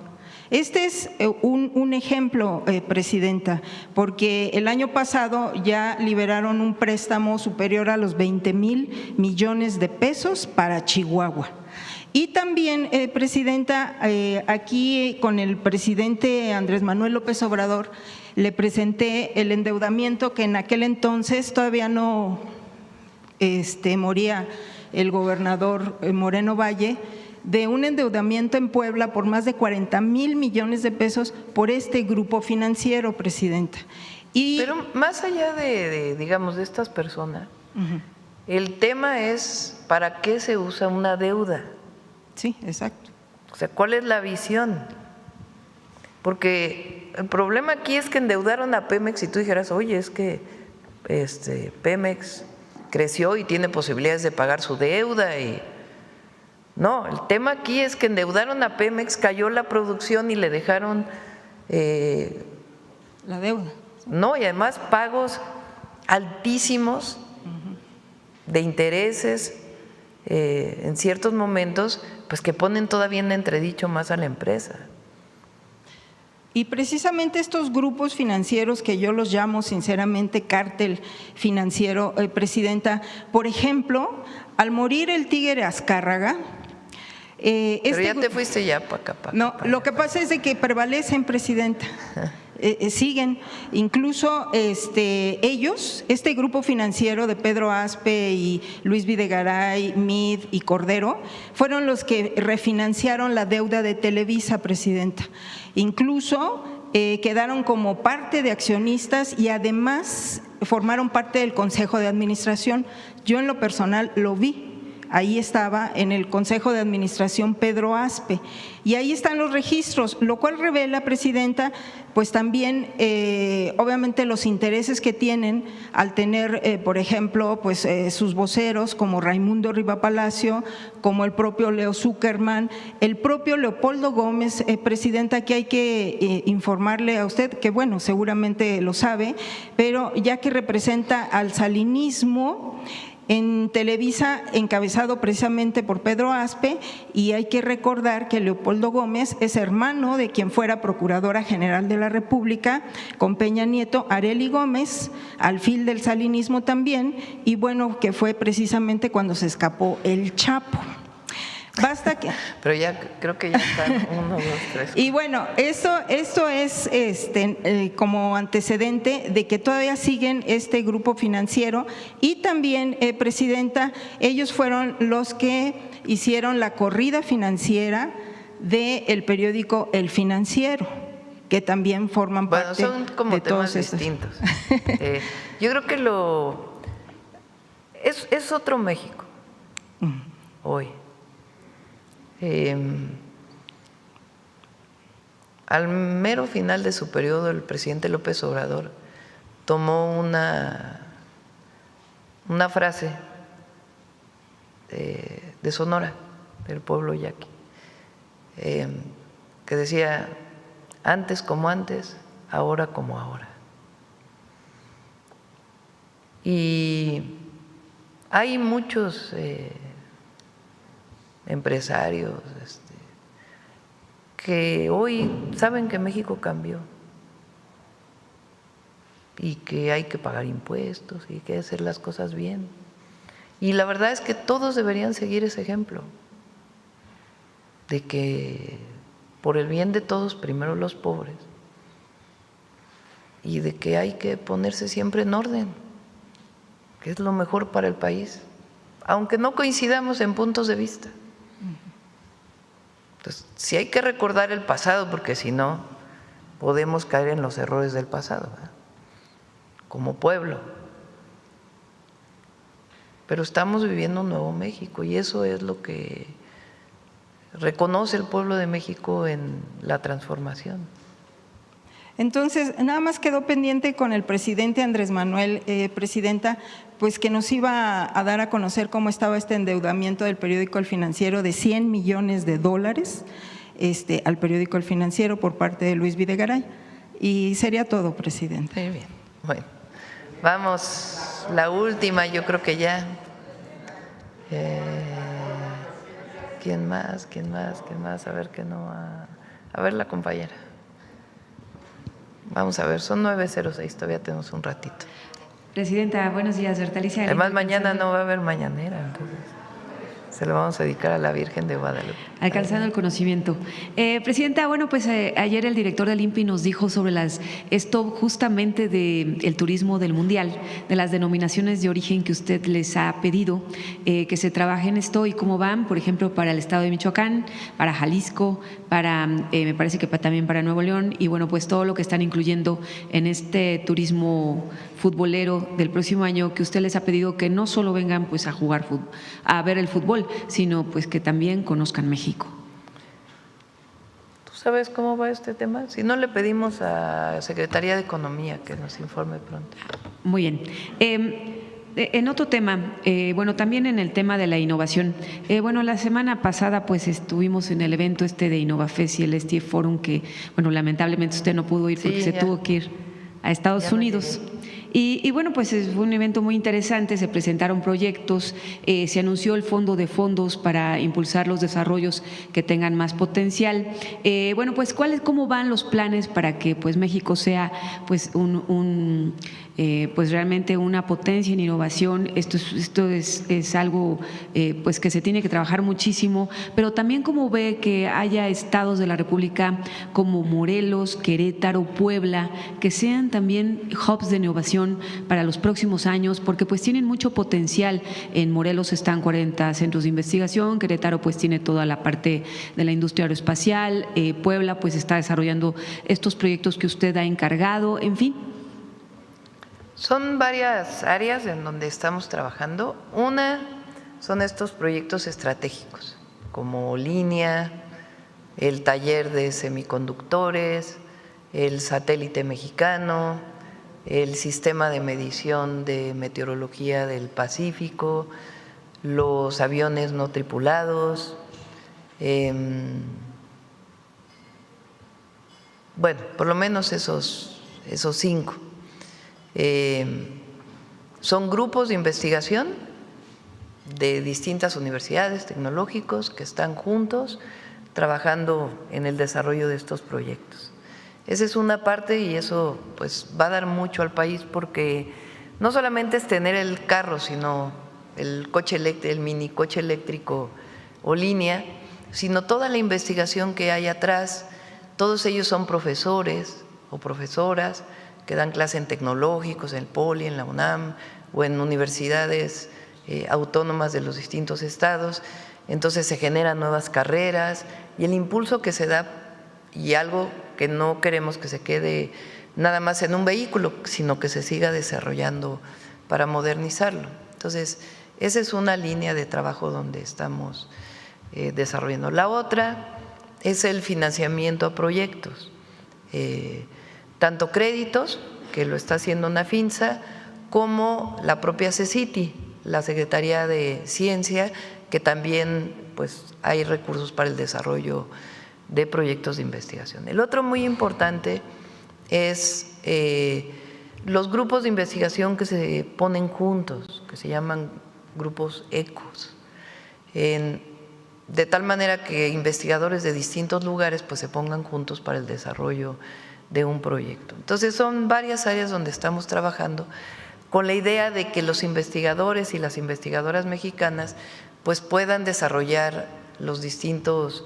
Este es un ejemplo, Presidenta, porque el año pasado ya liberaron un préstamo superior a los 20,000 millones de pesos para Chihuahua. Y también, Presidenta, aquí con el presidente Andrés Manuel López Obrador le presenté el endeudamiento que en aquel entonces todavía no moría el gobernador Moreno Valle, de un endeudamiento en Puebla por más de 40,000 millones de pesos por este grupo financiero, Presidenta. Pero más allá digamos, de estas personas, el tema es ¿para qué se usa una deuda? Sí, exacto. O sea, ¿cuál es la visión? Porque el problema aquí es que endeudaron a Pemex y tú dijeras, oye, es que Pemex creció y tiene posibilidades de pagar su deuda y… No, el tema aquí es que endeudaron a Pemex, cayó la producción y le dejaron… la deuda. No, y además pagos altísimos de intereses en ciertos momentos, pues que ponen todavía en entredicho más a la empresa. Y precisamente estos grupos financieros que yo los llamo sinceramente cártel financiero, Presidenta, por ejemplo, al morir el Tigre Azcárraga… Pero ya te fuiste ya para acá. No, lo que pasa es de que prevalecen, Presidenta. Siguen, incluso ellos, este grupo financiero de Pedro Aspe y Luis Videgaray, Meade y Cordero, fueron los que refinanciaron la deuda de Televisa, Presidenta. Incluso quedaron como parte de accionistas y además formaron parte del Consejo de Administración. Yo en lo personal lo vi. Ahí estaba en el Consejo de Administración Pedro Aspe y ahí están los registros, lo cual revela, Presidenta, pues también obviamente los intereses que tienen al tener, por ejemplo, pues sus voceros como Raimundo Riva Palacio, como el propio Leo Zuckerman, el propio Leopoldo Gómez, Presidenta, que hay que informarle a usted, que bueno, seguramente lo sabe, pero ya que representa al salinismo en Televisa, encabezado precisamente por Pedro Aspe, y hay que recordar que Leopoldo Gómez es hermano de quien fuera Procuradora General de la República, con Peña Nieto, Arely Gómez, alfil del salinismo también, y bueno, que fue precisamente cuando se escapó el Chapo. Basta que… Pero ya creo que ya están 1, 2, 3. Y bueno, esto es como antecedente de que todavía siguen este grupo financiero y también, Presidenta, ellos fueron los que hicieron la corrida financiera del periódico El Financiero, que también forman parte son como de temas todos estos. distintos. Yo creo que es otro México hoy. Al mero final de su periodo, el presidente López Obrador tomó una frase de Sonora, del pueblo yaqui, que decía: antes como antes, ahora como ahora. Y hay muchos empresarios que hoy saben que México cambió y que hay que pagar impuestos y que hacer las cosas bien. Y la verdad es que todos deberían seguir ese ejemplo de que por el bien de todos, primero los pobres, y de que hay que ponerse siempre en orden, que es lo mejor para el país, aunque no coincidamos en puntos de vista. Entonces, sí hay que recordar el pasado, porque si no, podemos caer en los errores del pasado, ¿verdad? Como pueblo. Pero estamos viviendo un nuevo México y eso es lo que reconoce el pueblo de México en la transformación. Entonces, nada más quedó pendiente con el presidente Andrés Manuel, presidenta, pues que nos iba a dar a conocer cómo estaba este endeudamiento del periódico El Financiero de $100 millones al periódico El Financiero por parte de Luis Videgaray. Y sería todo, presidente. Muy bien. Bueno, vamos, la última, yo creo que ya. ¿Quién más? A ver que no. A ver, la compañera. Vamos a ver, son 9:06, todavía tenemos un ratito. Presidenta, buenos días, Bertalicia. Además, mañana no va a haber mañanera, entonces se lo vamos a dedicar a la Virgen de Guadalupe. Alcanzando el conocimiento. Presidenta, bueno, pues ayer el director del INPI nos dijo sobre esto justamente del turismo del Mundial, de las denominaciones de origen que usted les ha pedido que se trabaje en esto y cómo van, por ejemplo, para el estado de Michoacán, para Jalisco, me parece que también para Nuevo León y bueno, pues todo lo que están incluyendo en este turismo futbolero del próximo año que usted les ha pedido que no solo vengan pues a jugar a ver el fútbol, sino pues que también conozcan México. ¿Tú sabes cómo va este tema? Si no, le pedimos a Secretaría de Economía que nos informe pronto. Muy bien. En otro tema, bueno, también en el tema de la innovación, bueno, la semana pasada pues estuvimos en el evento de InnovaFest y el STF Forum que, bueno, lamentablemente usted no pudo ir porque se tuvo que ir a Estados Unidos. Y bueno, pues fue un evento muy interesante, se presentaron proyectos, se anunció el fondo de fondos para impulsar los desarrollos que tengan más potencial. Bueno, pues ¿cómo van los planes para que pues México sea pues pues realmente una potencia en innovación? Esto es algo pues que se tiene que trabajar muchísimo, pero también cómo ve que haya estados de la República como Morelos, Querétaro, Puebla, que sean también hubs de innovación para los próximos años, porque pues tienen mucho potencial. En Morelos están 40 centros de investigación, Querétaro pues tiene toda la parte de la industria aeroespacial, Puebla pues está desarrollando estos proyectos que usted ha encargado, en fin. Son varias áreas en donde estamos trabajando. Una son estos proyectos estratégicos, como Línea, el taller de semiconductores, el satélite mexicano, el sistema de medición de meteorología del Pacífico, los aviones no tripulados, bueno, por lo menos esos 5. Son grupos de investigación de distintas universidades, tecnológicos, que están juntos trabajando en el desarrollo de estos proyectos. Esa es una parte y eso pues va a dar mucho al país porque no solamente es tener el carro, sino el coche eléctrico, el mini coche eléctrico o Línea, sino toda la investigación que hay atrás. Todos ellos son profesores o profesoras que dan clase en tecnológicos, en el Poli, en la UNAM o en universidades autónomas de los distintos estados. Entonces se generan nuevas carreras y el impulso que se da, y algo que no queremos que se quede nada más en un vehículo, sino que se siga desarrollando para modernizarlo. Entonces, esa es una línea de trabajo donde estamos desarrollando. La otra es el financiamiento a proyectos, tanto créditos, que lo está haciendo Nafinsa, como la propia CECITI, la Secretaría de Ciencia, que también pues hay recursos para el desarrollo de proyectos de investigación. El otro muy importante es los grupos de investigación que se ponen juntos, que se llaman grupos ECOS, de tal manera que investigadores de distintos lugares pues se pongan juntos para el desarrollo de un proyecto. Entonces son varias áreas donde estamos trabajando con la idea de que los investigadores y las investigadoras mexicanas pues puedan desarrollar los distintos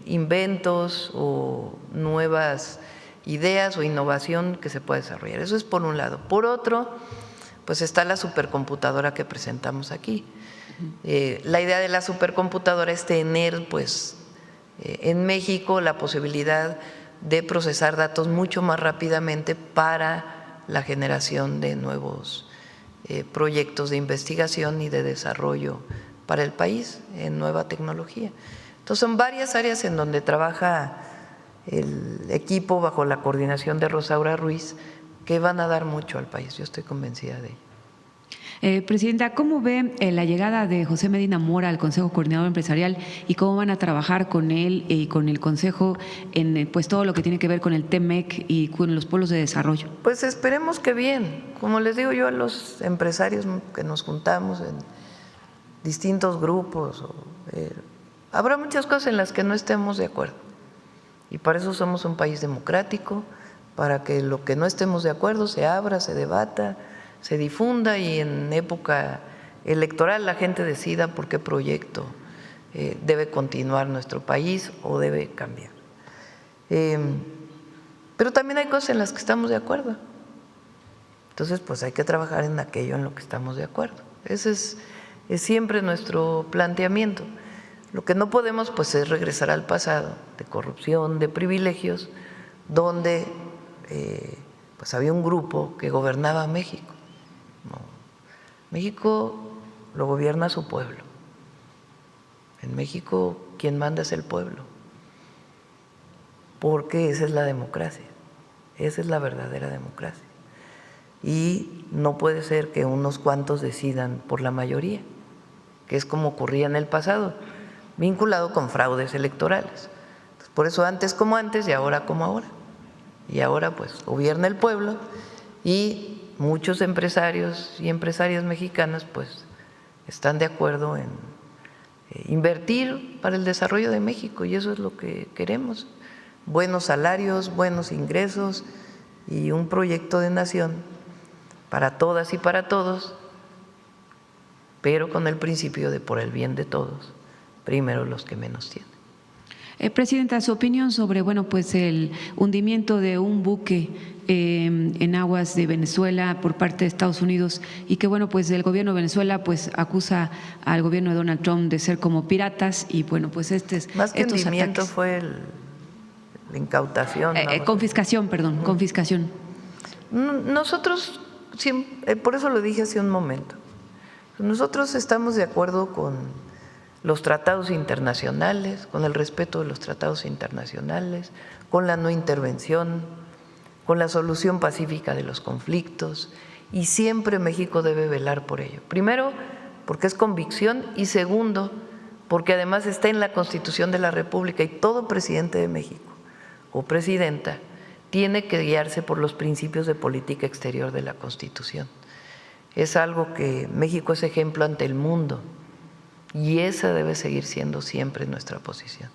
inventos o nuevas ideas o innovación que se puede desarrollar. Eso es por un lado. Por otro, pues está la supercomputadora que presentamos aquí. La idea de la supercomputadora es tener pues en México la posibilidad de procesar datos mucho más rápidamente para la generación de nuevos proyectos de investigación y de desarrollo para el país en nueva tecnología. Entonces son varias áreas en donde trabaja el equipo bajo la coordinación de Rosaura Ruiz que van a dar mucho al país, yo estoy convencida de ello. Presidenta, ¿cómo ve la llegada de José Medina Mora al Consejo Coordinador Empresarial y cómo van a trabajar con él y con el Consejo en pues todo lo que tiene que ver con el TEMEC y con los polos de desarrollo? Pues esperemos que bien. Como les digo yo a los empresarios que nos juntamos en distintos grupos, habrá muchas cosas en las que no estemos de acuerdo y para eso somos un país democrático, para que lo que no estemos de acuerdo se abra, se debata, se difunda y en época electoral la gente decida por qué proyecto debe continuar nuestro país o debe cambiar. Pero también hay cosas en las que estamos de acuerdo. Entonces, pues hay que trabajar en aquello en lo que estamos de acuerdo. Ese es siempre nuestro planteamiento. Lo que no podemos pues es regresar al pasado de corrupción, de privilegios, donde pues había un grupo que gobernaba México. No. México lo gobierna su pueblo. En México quien manda es el pueblo, porque esa es la democracia, esa es la verdadera democracia. Y no puede ser que unos cuantos decidan por la mayoría, que es como ocurría en el pasado, vinculado con fraudes electorales. Entonces, por eso antes como antes y ahora como ahora. Y ahora pues gobierna el pueblo y muchos empresarios y empresarias mexicanas pues están de acuerdo en invertir para el desarrollo de México y eso es lo que queremos. Buenos salarios, buenos ingresos y un proyecto de nación para todas y para todos, pero con el principio de por el bien de todos, primero los que menos tienen. Presidenta, su opinión sobre pues el hundimiento de un buque en aguas de Venezuela por parte de Estados Unidos y que pues el gobierno de Venezuela pues acusa al gobierno de Donald Trump de ser como piratas y pues más que hundimiento fue la incautación. Confiscación, perdón, confiscación. Nosotros, por eso lo dije hace un momento, nosotros estamos de acuerdo con los tratados internacionales, con el respeto de los tratados internacionales, con la no intervención, con la solución pacífica de los conflictos y siempre México debe velar por ello. Primero, porque es convicción y segundo, porque además está en la Constitución de la República y todo presidente de México o presidenta tiene que guiarse por los principios de política exterior de la Constitución. Es algo que México es ejemplo ante el mundo. Y esa debe seguir siendo siempre nuestra posición.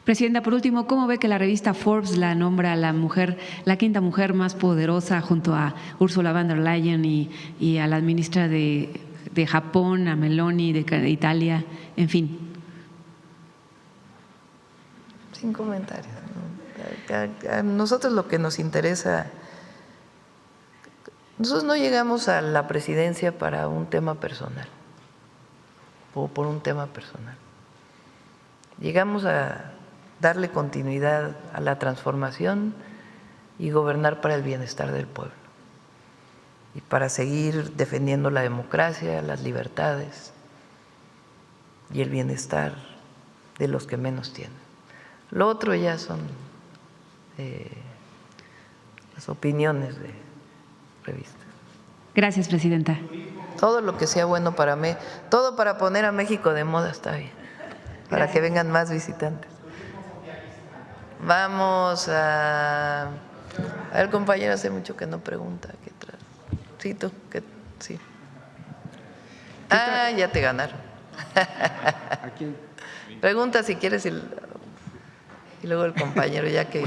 Presidenta, por último, ¿cómo ve que la revista Forbes la nombra la quinta mujer más poderosa junto a Ursula von der Leyen y a la ministra de Japón, a Meloni, de Italia, en fin? Sin comentarios. A nosotros lo que nos interesa, nosotros no llegamos a la presidencia para un tema personal. O por un tema personal. Llegamos a darle continuidad a la transformación y gobernar para el bienestar del pueblo y para seguir defendiendo la democracia, las libertades y el bienestar de los que menos tienen. Lo otro ya son las opiniones de revistas. Gracias, Presidenta. Todo lo que sea bueno para mí, todo para poner a México de moda está bien, para que vengan más visitantes. vamos a ver, compañero, hace mucho que no pregunta. ¿Qué traes? Sí, tú, sí. Ah, ya te ganaron. ¿A quién? Pregunta si quieres y luego el compañero, ya que…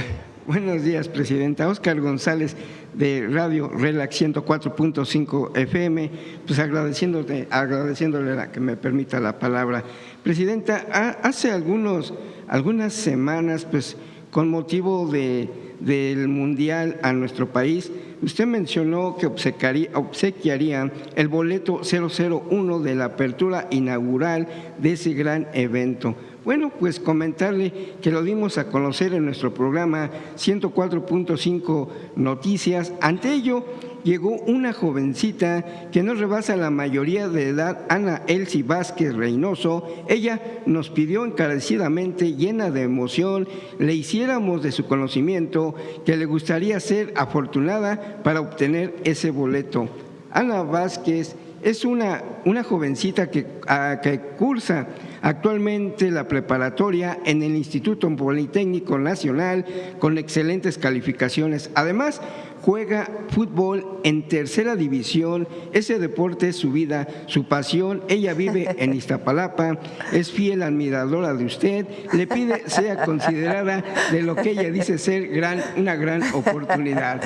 Buenos días, Presidenta. Óscar González, de Radio Relax 104.5 FM, pues agradeciéndole que me permita la palabra. Presidenta, hace algunas semanas, pues con motivo del Mundial a nuestro país, usted mencionó que obsequiaría el boleto 001 de la apertura inaugural de ese gran evento. Bueno, pues comentarle que lo dimos a conocer en nuestro programa 104.5 Noticias. Ante ello, llegó una jovencita que no rebasa la mayoría de edad, Ana Elsie Vázquez Reynoso. Ella nos pidió encarecidamente, llena de emoción, le hiciéramos de su conocimiento que le gustaría ser afortunada para obtener ese boleto. Ana Vázquez es una jovencita que cursa actualmente la preparatoria en el Instituto Politécnico Nacional con excelentes calificaciones. Además, juega fútbol en tercera división. Ese deporte es su vida, su pasión. Ella vive en Iztapalapa, es fiel admiradora de usted, le pide sea considerada de lo que ella dice ser una gran oportunidad.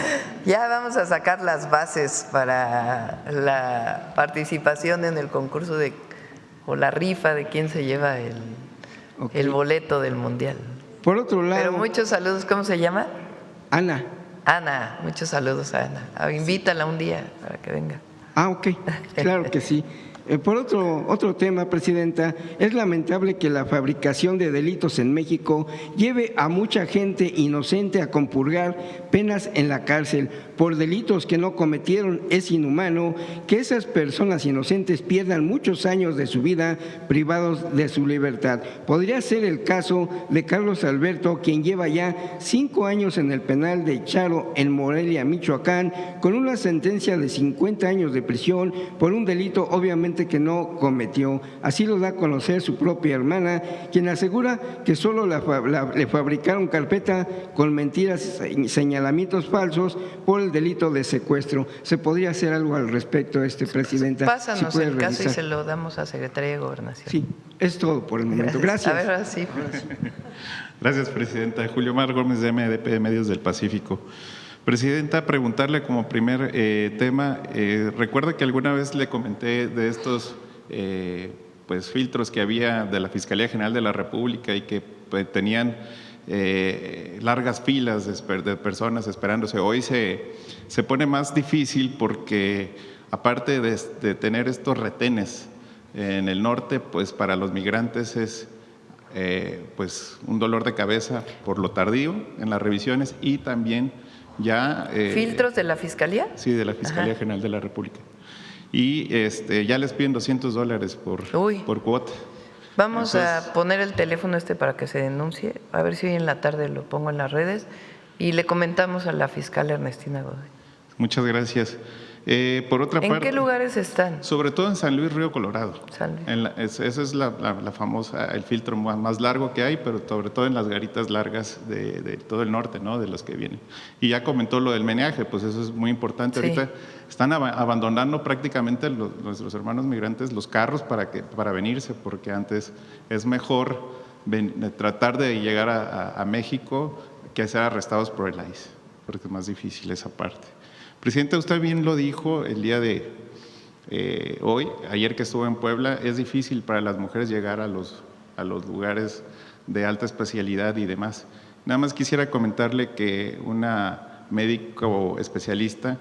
Ya vamos a sacar las bases para la participación en el concurso o la rifa de quién se lleva el boleto del Mundial. Por otro lado… Pero muchos saludos, ¿cómo se llama? Ana. Ana, muchos saludos a Ana. Invítala un día para que venga. Ah, ok, claro que sí. Por otro tema, Presidenta, es lamentable que la fabricación de delitos en México lleve a mucha gente inocente a compurgar penas en la cárcel por delitos que no cometieron. Es inhumano que esas personas inocentes pierdan muchos años de su vida privados de su libertad. Podría ser el caso de Carlos Alberto, quien lleva ya 5 años en el penal de Charo en Morelia, Michoacán, con una sentencia de 50 años de prisión por un delito obviamente que no cometió. Así lo da a conocer su propia hermana, quien asegura que solo le fabricaron carpeta con mentiras y señalamientos falsos por el delito de secuestro. ¿Se podría hacer algo al respecto, Presidenta? Pásanos si el caso y se lo damos a Secretaría de Gobernación. Sí, es todo por el momento. Gracias. A ver, ahora sí. Gracias, Presidenta. Julio Mar Gómez, de MDP de Medios del Pacífico. Presidenta, preguntarle como primer tema, recuerda que alguna vez le comenté de estos pues filtros que había de la Fiscalía General de la República y que tenían largas filas de personas esperándose. Hoy se pone más difícil porque aparte de tener estos retenes en el norte, pues para los migrantes es pues un dolor de cabeza por lo tardío en las revisiones y también ya… ¿Filtros de la Fiscalía? Sí, de la Fiscalía General de la República. Y ya les piden $200 por cuota. Vamos a poner el teléfono para que se denuncie, a ver si hoy en la tarde lo pongo en las redes y le comentamos a la fiscal Ernestina Godoy. Muchas gracias. Por otra parte, ¿en qué lugares están? Sobre todo en San Luis Río Colorado. San Luis. Esa es la famosa, el filtro más largo que hay, pero sobre todo en las garitas largas de todo el norte, ¿no? De los que vienen. Y ya comentó lo del meneaje, pues eso es muy importante. Sí. Ahorita están abandonando prácticamente nuestros hermanos migrantes los carros para venirse, porque antes es mejor tratar de llegar a México que ser arrestados por el ICE, porque es más difícil esa parte. Presidente, usted bien lo dijo el día de hoy, ayer que estuvo en Puebla, es difícil para las mujeres llegar a los lugares de alta especialidad y demás. Nada más quisiera comentarle que una médico especialista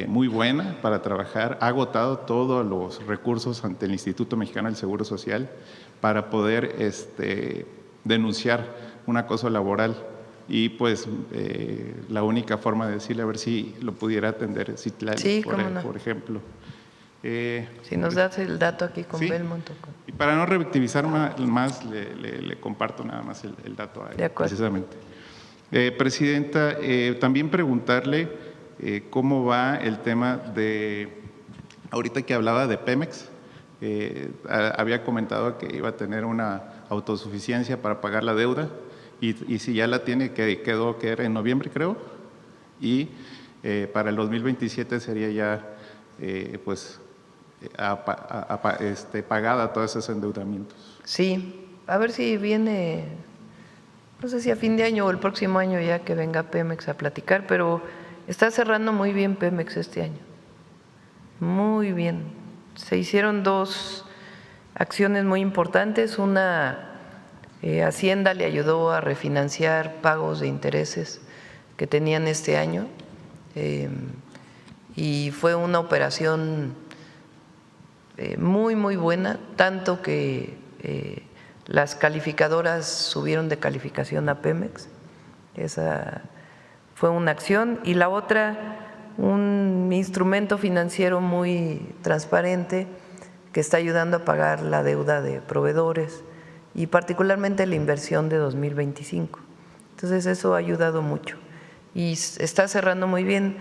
muy buena para trabajar ha agotado todos los recursos ante el Instituto Mexicano del Seguro Social para poder denunciar un acoso laboral. Y pues la única forma de decirle a ver si lo pudiera atender Citlali, sí, por ejemplo. Si nos das el dato aquí con sí. Belmont. Y para no revictimizar más, le comparto nada más el dato a él, precisamente. Presidenta, también preguntarle cómo va el tema de, ahorita que hablaba de Pemex, había comentado que iba a tener una autosuficiencia para pagar la deuda. y si ya la tiene, quedó que era en noviembre, creo, y para el 2027 sería ya pagada todos esos endeudamientos. Sí, a ver si viene, no sé si a fin de año o el próximo año ya que venga Pemex a platicar, pero está cerrando muy bien Pemex este año, muy bien. Se hicieron 2 acciones muy importantes, una Hacienda le ayudó a refinanciar pagos de intereses que tenían este año y fue una operación muy, muy buena, tanto que las calificadoras subieron de calificación a Pemex. Esa fue una acción. Y la otra, un instrumento financiero muy transparente que está ayudando a pagar la deuda de proveedores y particularmente la inversión de 2025. Entonces eso ha ayudado mucho y está cerrando muy bien.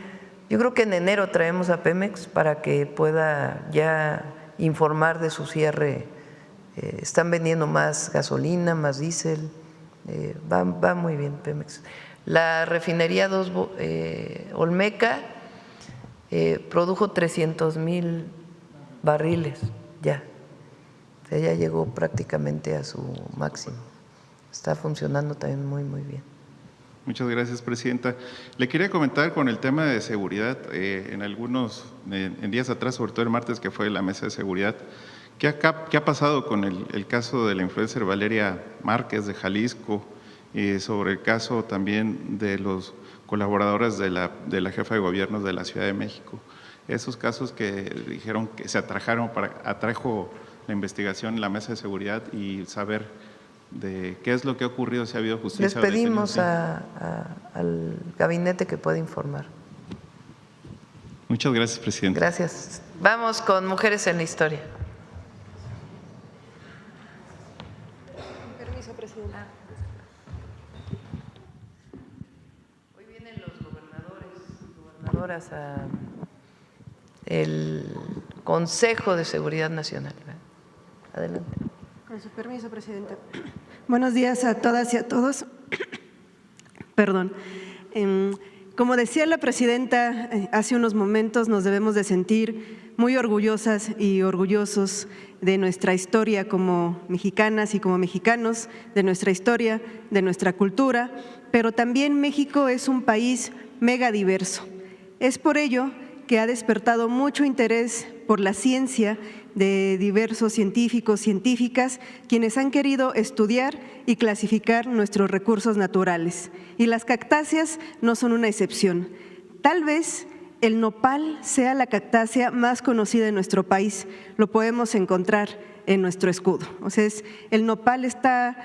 Yo creo que en enero traemos a Pemex para que pueda ya informar de su cierre. Están vendiendo más gasolina, más diésel, va muy bien Pemex. La refinería Olmeca produjo 300,000 barriles ya. O sea, ya llegó prácticamente a su máximo. Está funcionando también muy, muy bien. Muchas gracias, Presidenta. Le quería comentar con el tema de seguridad, en días atrás, sobre todo el martes que fue la mesa de seguridad, ¿qué ha pasado con el caso de la influencer Valeria Márquez de Jalisco y sobre el caso también de los colaboradores de la jefa de gobierno de la Ciudad de México? Esos casos que dijeron que se atrajo la investigación en la mesa de seguridad y saber de qué es lo que ha ocurrido, si ha habido justicia. Les pedimos al gabinete que pueda informar. Muchas gracias, Presidenta. Gracias. Vamos con Mujeres en la Historia. Con permiso, Presidenta. Hoy vienen los gobernadoras al Consejo de Seguridad Nacional. Adelante. Con su permiso, Presidenta. Buenos días a todas y a todos. Perdón. Como decía la Presidenta hace unos momentos, nos debemos de sentir muy orgullosas y orgullosos de nuestra historia como mexicanas y como mexicanos, de nuestra historia, de nuestra cultura, pero también México es un país mega diverso. Es por ello que ha despertado mucho interés por la ciencia de diversos científicos, científicas, quienes han querido estudiar y clasificar nuestros recursos naturales. Y las cactáceas no son una excepción. Tal vez el nopal sea la cactácea más conocida en nuestro país. Lo podemos encontrar en nuestro escudo. O sea, el nopal está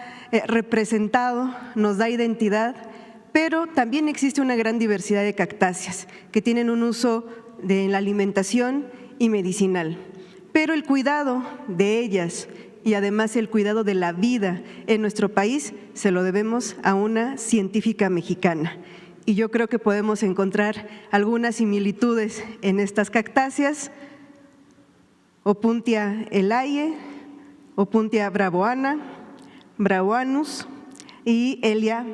representado, nos da identidad, pero también existe una gran diversidad de cactáceas que tienen un uso en la alimentación y medicinal. Pero el cuidado de ellas y además el cuidado de la vida en nuestro país se lo debemos a una científica mexicana. Y yo creo que podemos encontrar algunas similitudes en estas cactáceas: Opuntia elaie, Opuntia bravoana, Bravoanus y Elia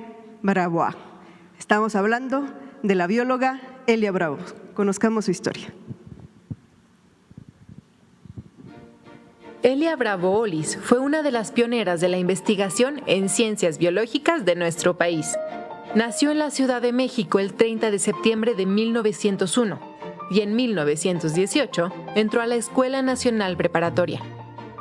bravoa. Estamos hablando de la bióloga Elia Bravo. Conozcamos su historia. Elia Bravo Olis fue una de las pioneras de la investigación en ciencias biológicas de nuestro país. Nació en la Ciudad de México el 30 de septiembre de 1901 y en 1918 entró a la Escuela Nacional Preparatoria.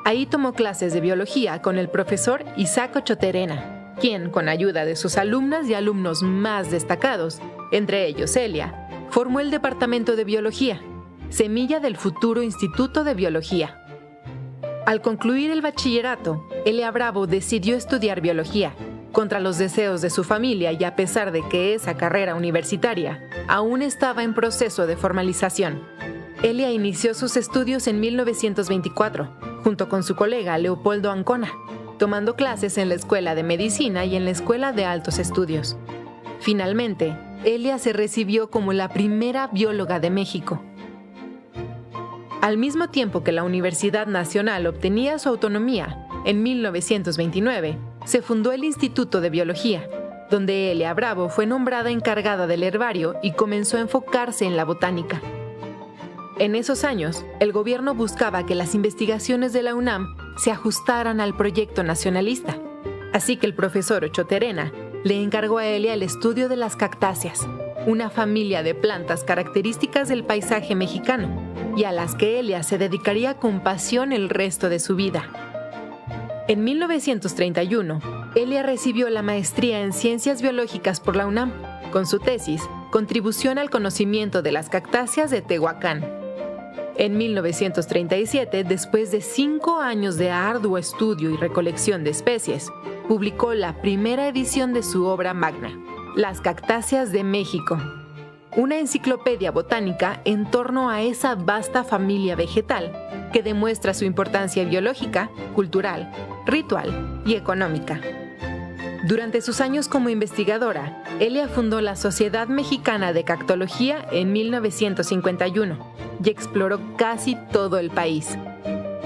Ahí tomó clases de biología con el profesor Isaac Ochoterena, quien, con ayuda de sus alumnas y alumnos más destacados, entre ellos Elia, formó el Departamento de Biología, semilla del futuro Instituto de Biología. Al concluir el bachillerato, Elia Bravo decidió estudiar biología, contra los deseos de su familia y a pesar de que esa carrera universitaria aún estaba en proceso de formalización. Elia inició sus estudios en 1924, junto con su colega Leopoldo Ancona, tomando clases en la Escuela de Medicina y en la Escuela de Altos Estudios. Finalmente, Elia se recibió como la primera bióloga de México. Al mismo tiempo que la Universidad Nacional obtenía su autonomía, en 1929, se fundó el Instituto de Biología, donde Elia Bravo fue nombrada encargada del herbario y comenzó a enfocarse en la botánica. En esos años, el gobierno buscaba que las investigaciones de la UNAM se ajustaran al proyecto nacionalista, así que el profesor Ochoterena le encargó a Elia el estudio de las cactáceas, una familia de plantas características del paisaje mexicano, y a las que Elia se dedicaría con pasión el resto de su vida. En 1931, Elia recibió la maestría en Ciencias Biológicas por la UNAM, con su tesis Contribución al conocimiento de las cactáceas de Tehuacán. En 1937, después de 5 años de arduo estudio y recolección de especies, publicó la primera edición de su obra magna, Las cactáceas de México, una enciclopedia botánica en torno a esa vasta familia vegetal que demuestra su importancia biológica, cultural, ritual y económica. Durante sus años como investigadora, Elia fundó la Sociedad Mexicana de Cactología en 1951 y exploró casi todo el país.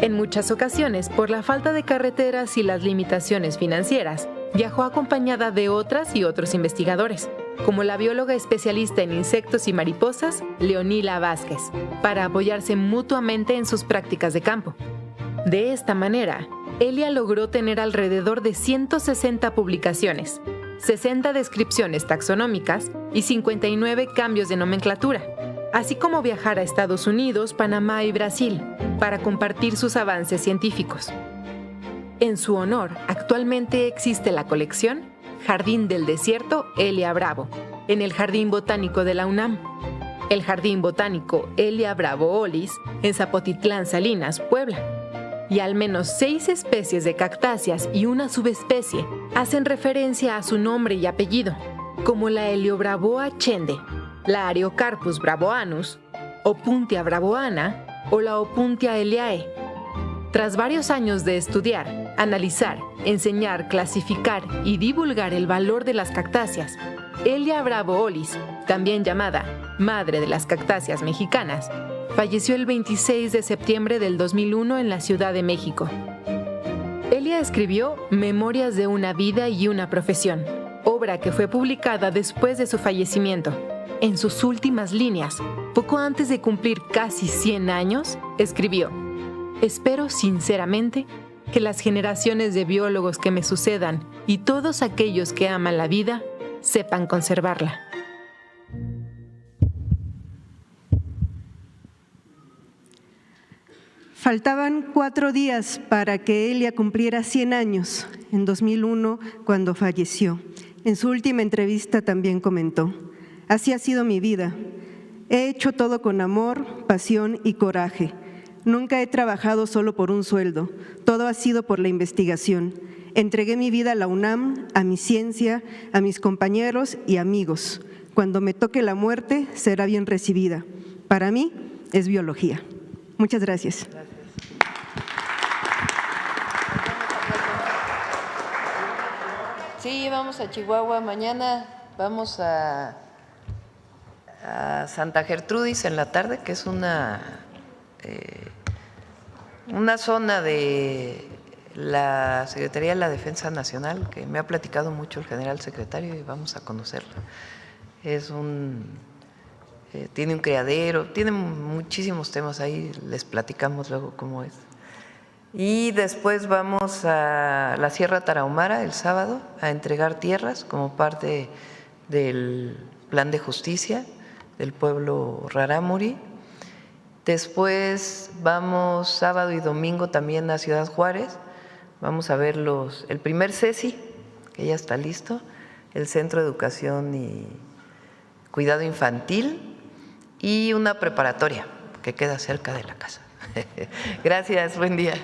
En muchas ocasiones, por la falta de carreteras y las limitaciones financieras, viajó acompañada de otras y otros investigadores, como la bióloga especialista en insectos y mariposas, Leonila Vázquez, para apoyarse mutuamente en sus prácticas de campo. De esta manera, Elia logró tener alrededor de 160 publicaciones, 60 descripciones taxonómicas y 59 cambios de nomenclatura, así como viajar a Estados Unidos, Panamá y Brasil para compartir sus avances científicos. En su honor, actualmente existe la colección Jardín del Desierto Elia Bravo, en el Jardín Botánico de la UNAM, el Jardín Botánico Elia Bravo Olis, en Zapotitlán, Salinas, Puebla. Y al menos 6 especies de cactáceas y una subespecie hacen referencia a su nombre y apellido, como la Heliobravoa chende, la Ariocarpus bravoanus, Opuntia bravoana o la Opuntia eliae. Tras varios años de estudiar, analizar, enseñar, clasificar y divulgar el valor de las cactáceas, Elia Bravo Olis, también llamada Madre de las Cactáceas Mexicanas, falleció el 26 de septiembre del 2001 en la Ciudad de México. Elia escribió Memorias de una vida y una profesión, obra que fue publicada después de su fallecimiento. En sus últimas líneas, poco antes de cumplir casi 100 años, escribió: espero sinceramente que las generaciones de biólogos que me sucedan y todos aquellos que aman la vida sepan conservarla. Faltaban 4 días para que Elia cumpliera 100 años, en 2001, cuando falleció. En su última entrevista también comentó: así ha sido mi vida. He hecho todo con amor, pasión y coraje. Nunca he trabajado solo por un sueldo, todo ha sido por la investigación. Entregué mi vida a la UNAM, a mi ciencia, a mis compañeros y amigos. Cuando me toque la muerte, será bien recibida. Para mí, es biología. Muchas gracias. Sí, vamos a Chihuahua. Mañana vamos a Santa Gertrudis en la tarde, que es una zona de la Secretaría de la Defensa Nacional, que me ha platicado mucho el general secretario y vamos a conocerlo. Tiene un criadero, tiene muchísimos temas ahí, les platicamos luego cómo es. Y después vamos a la Sierra Tarahumara el sábado a entregar tierras como parte del plan de justicia del pueblo rarámuri. Después vamos sábado y domingo también a Ciudad Juárez, vamos a ver el primer CECI, que ya está listo, el Centro de Educación y Cuidado Infantil, y una preparatoria que queda cerca de la casa. Gracias, buen día.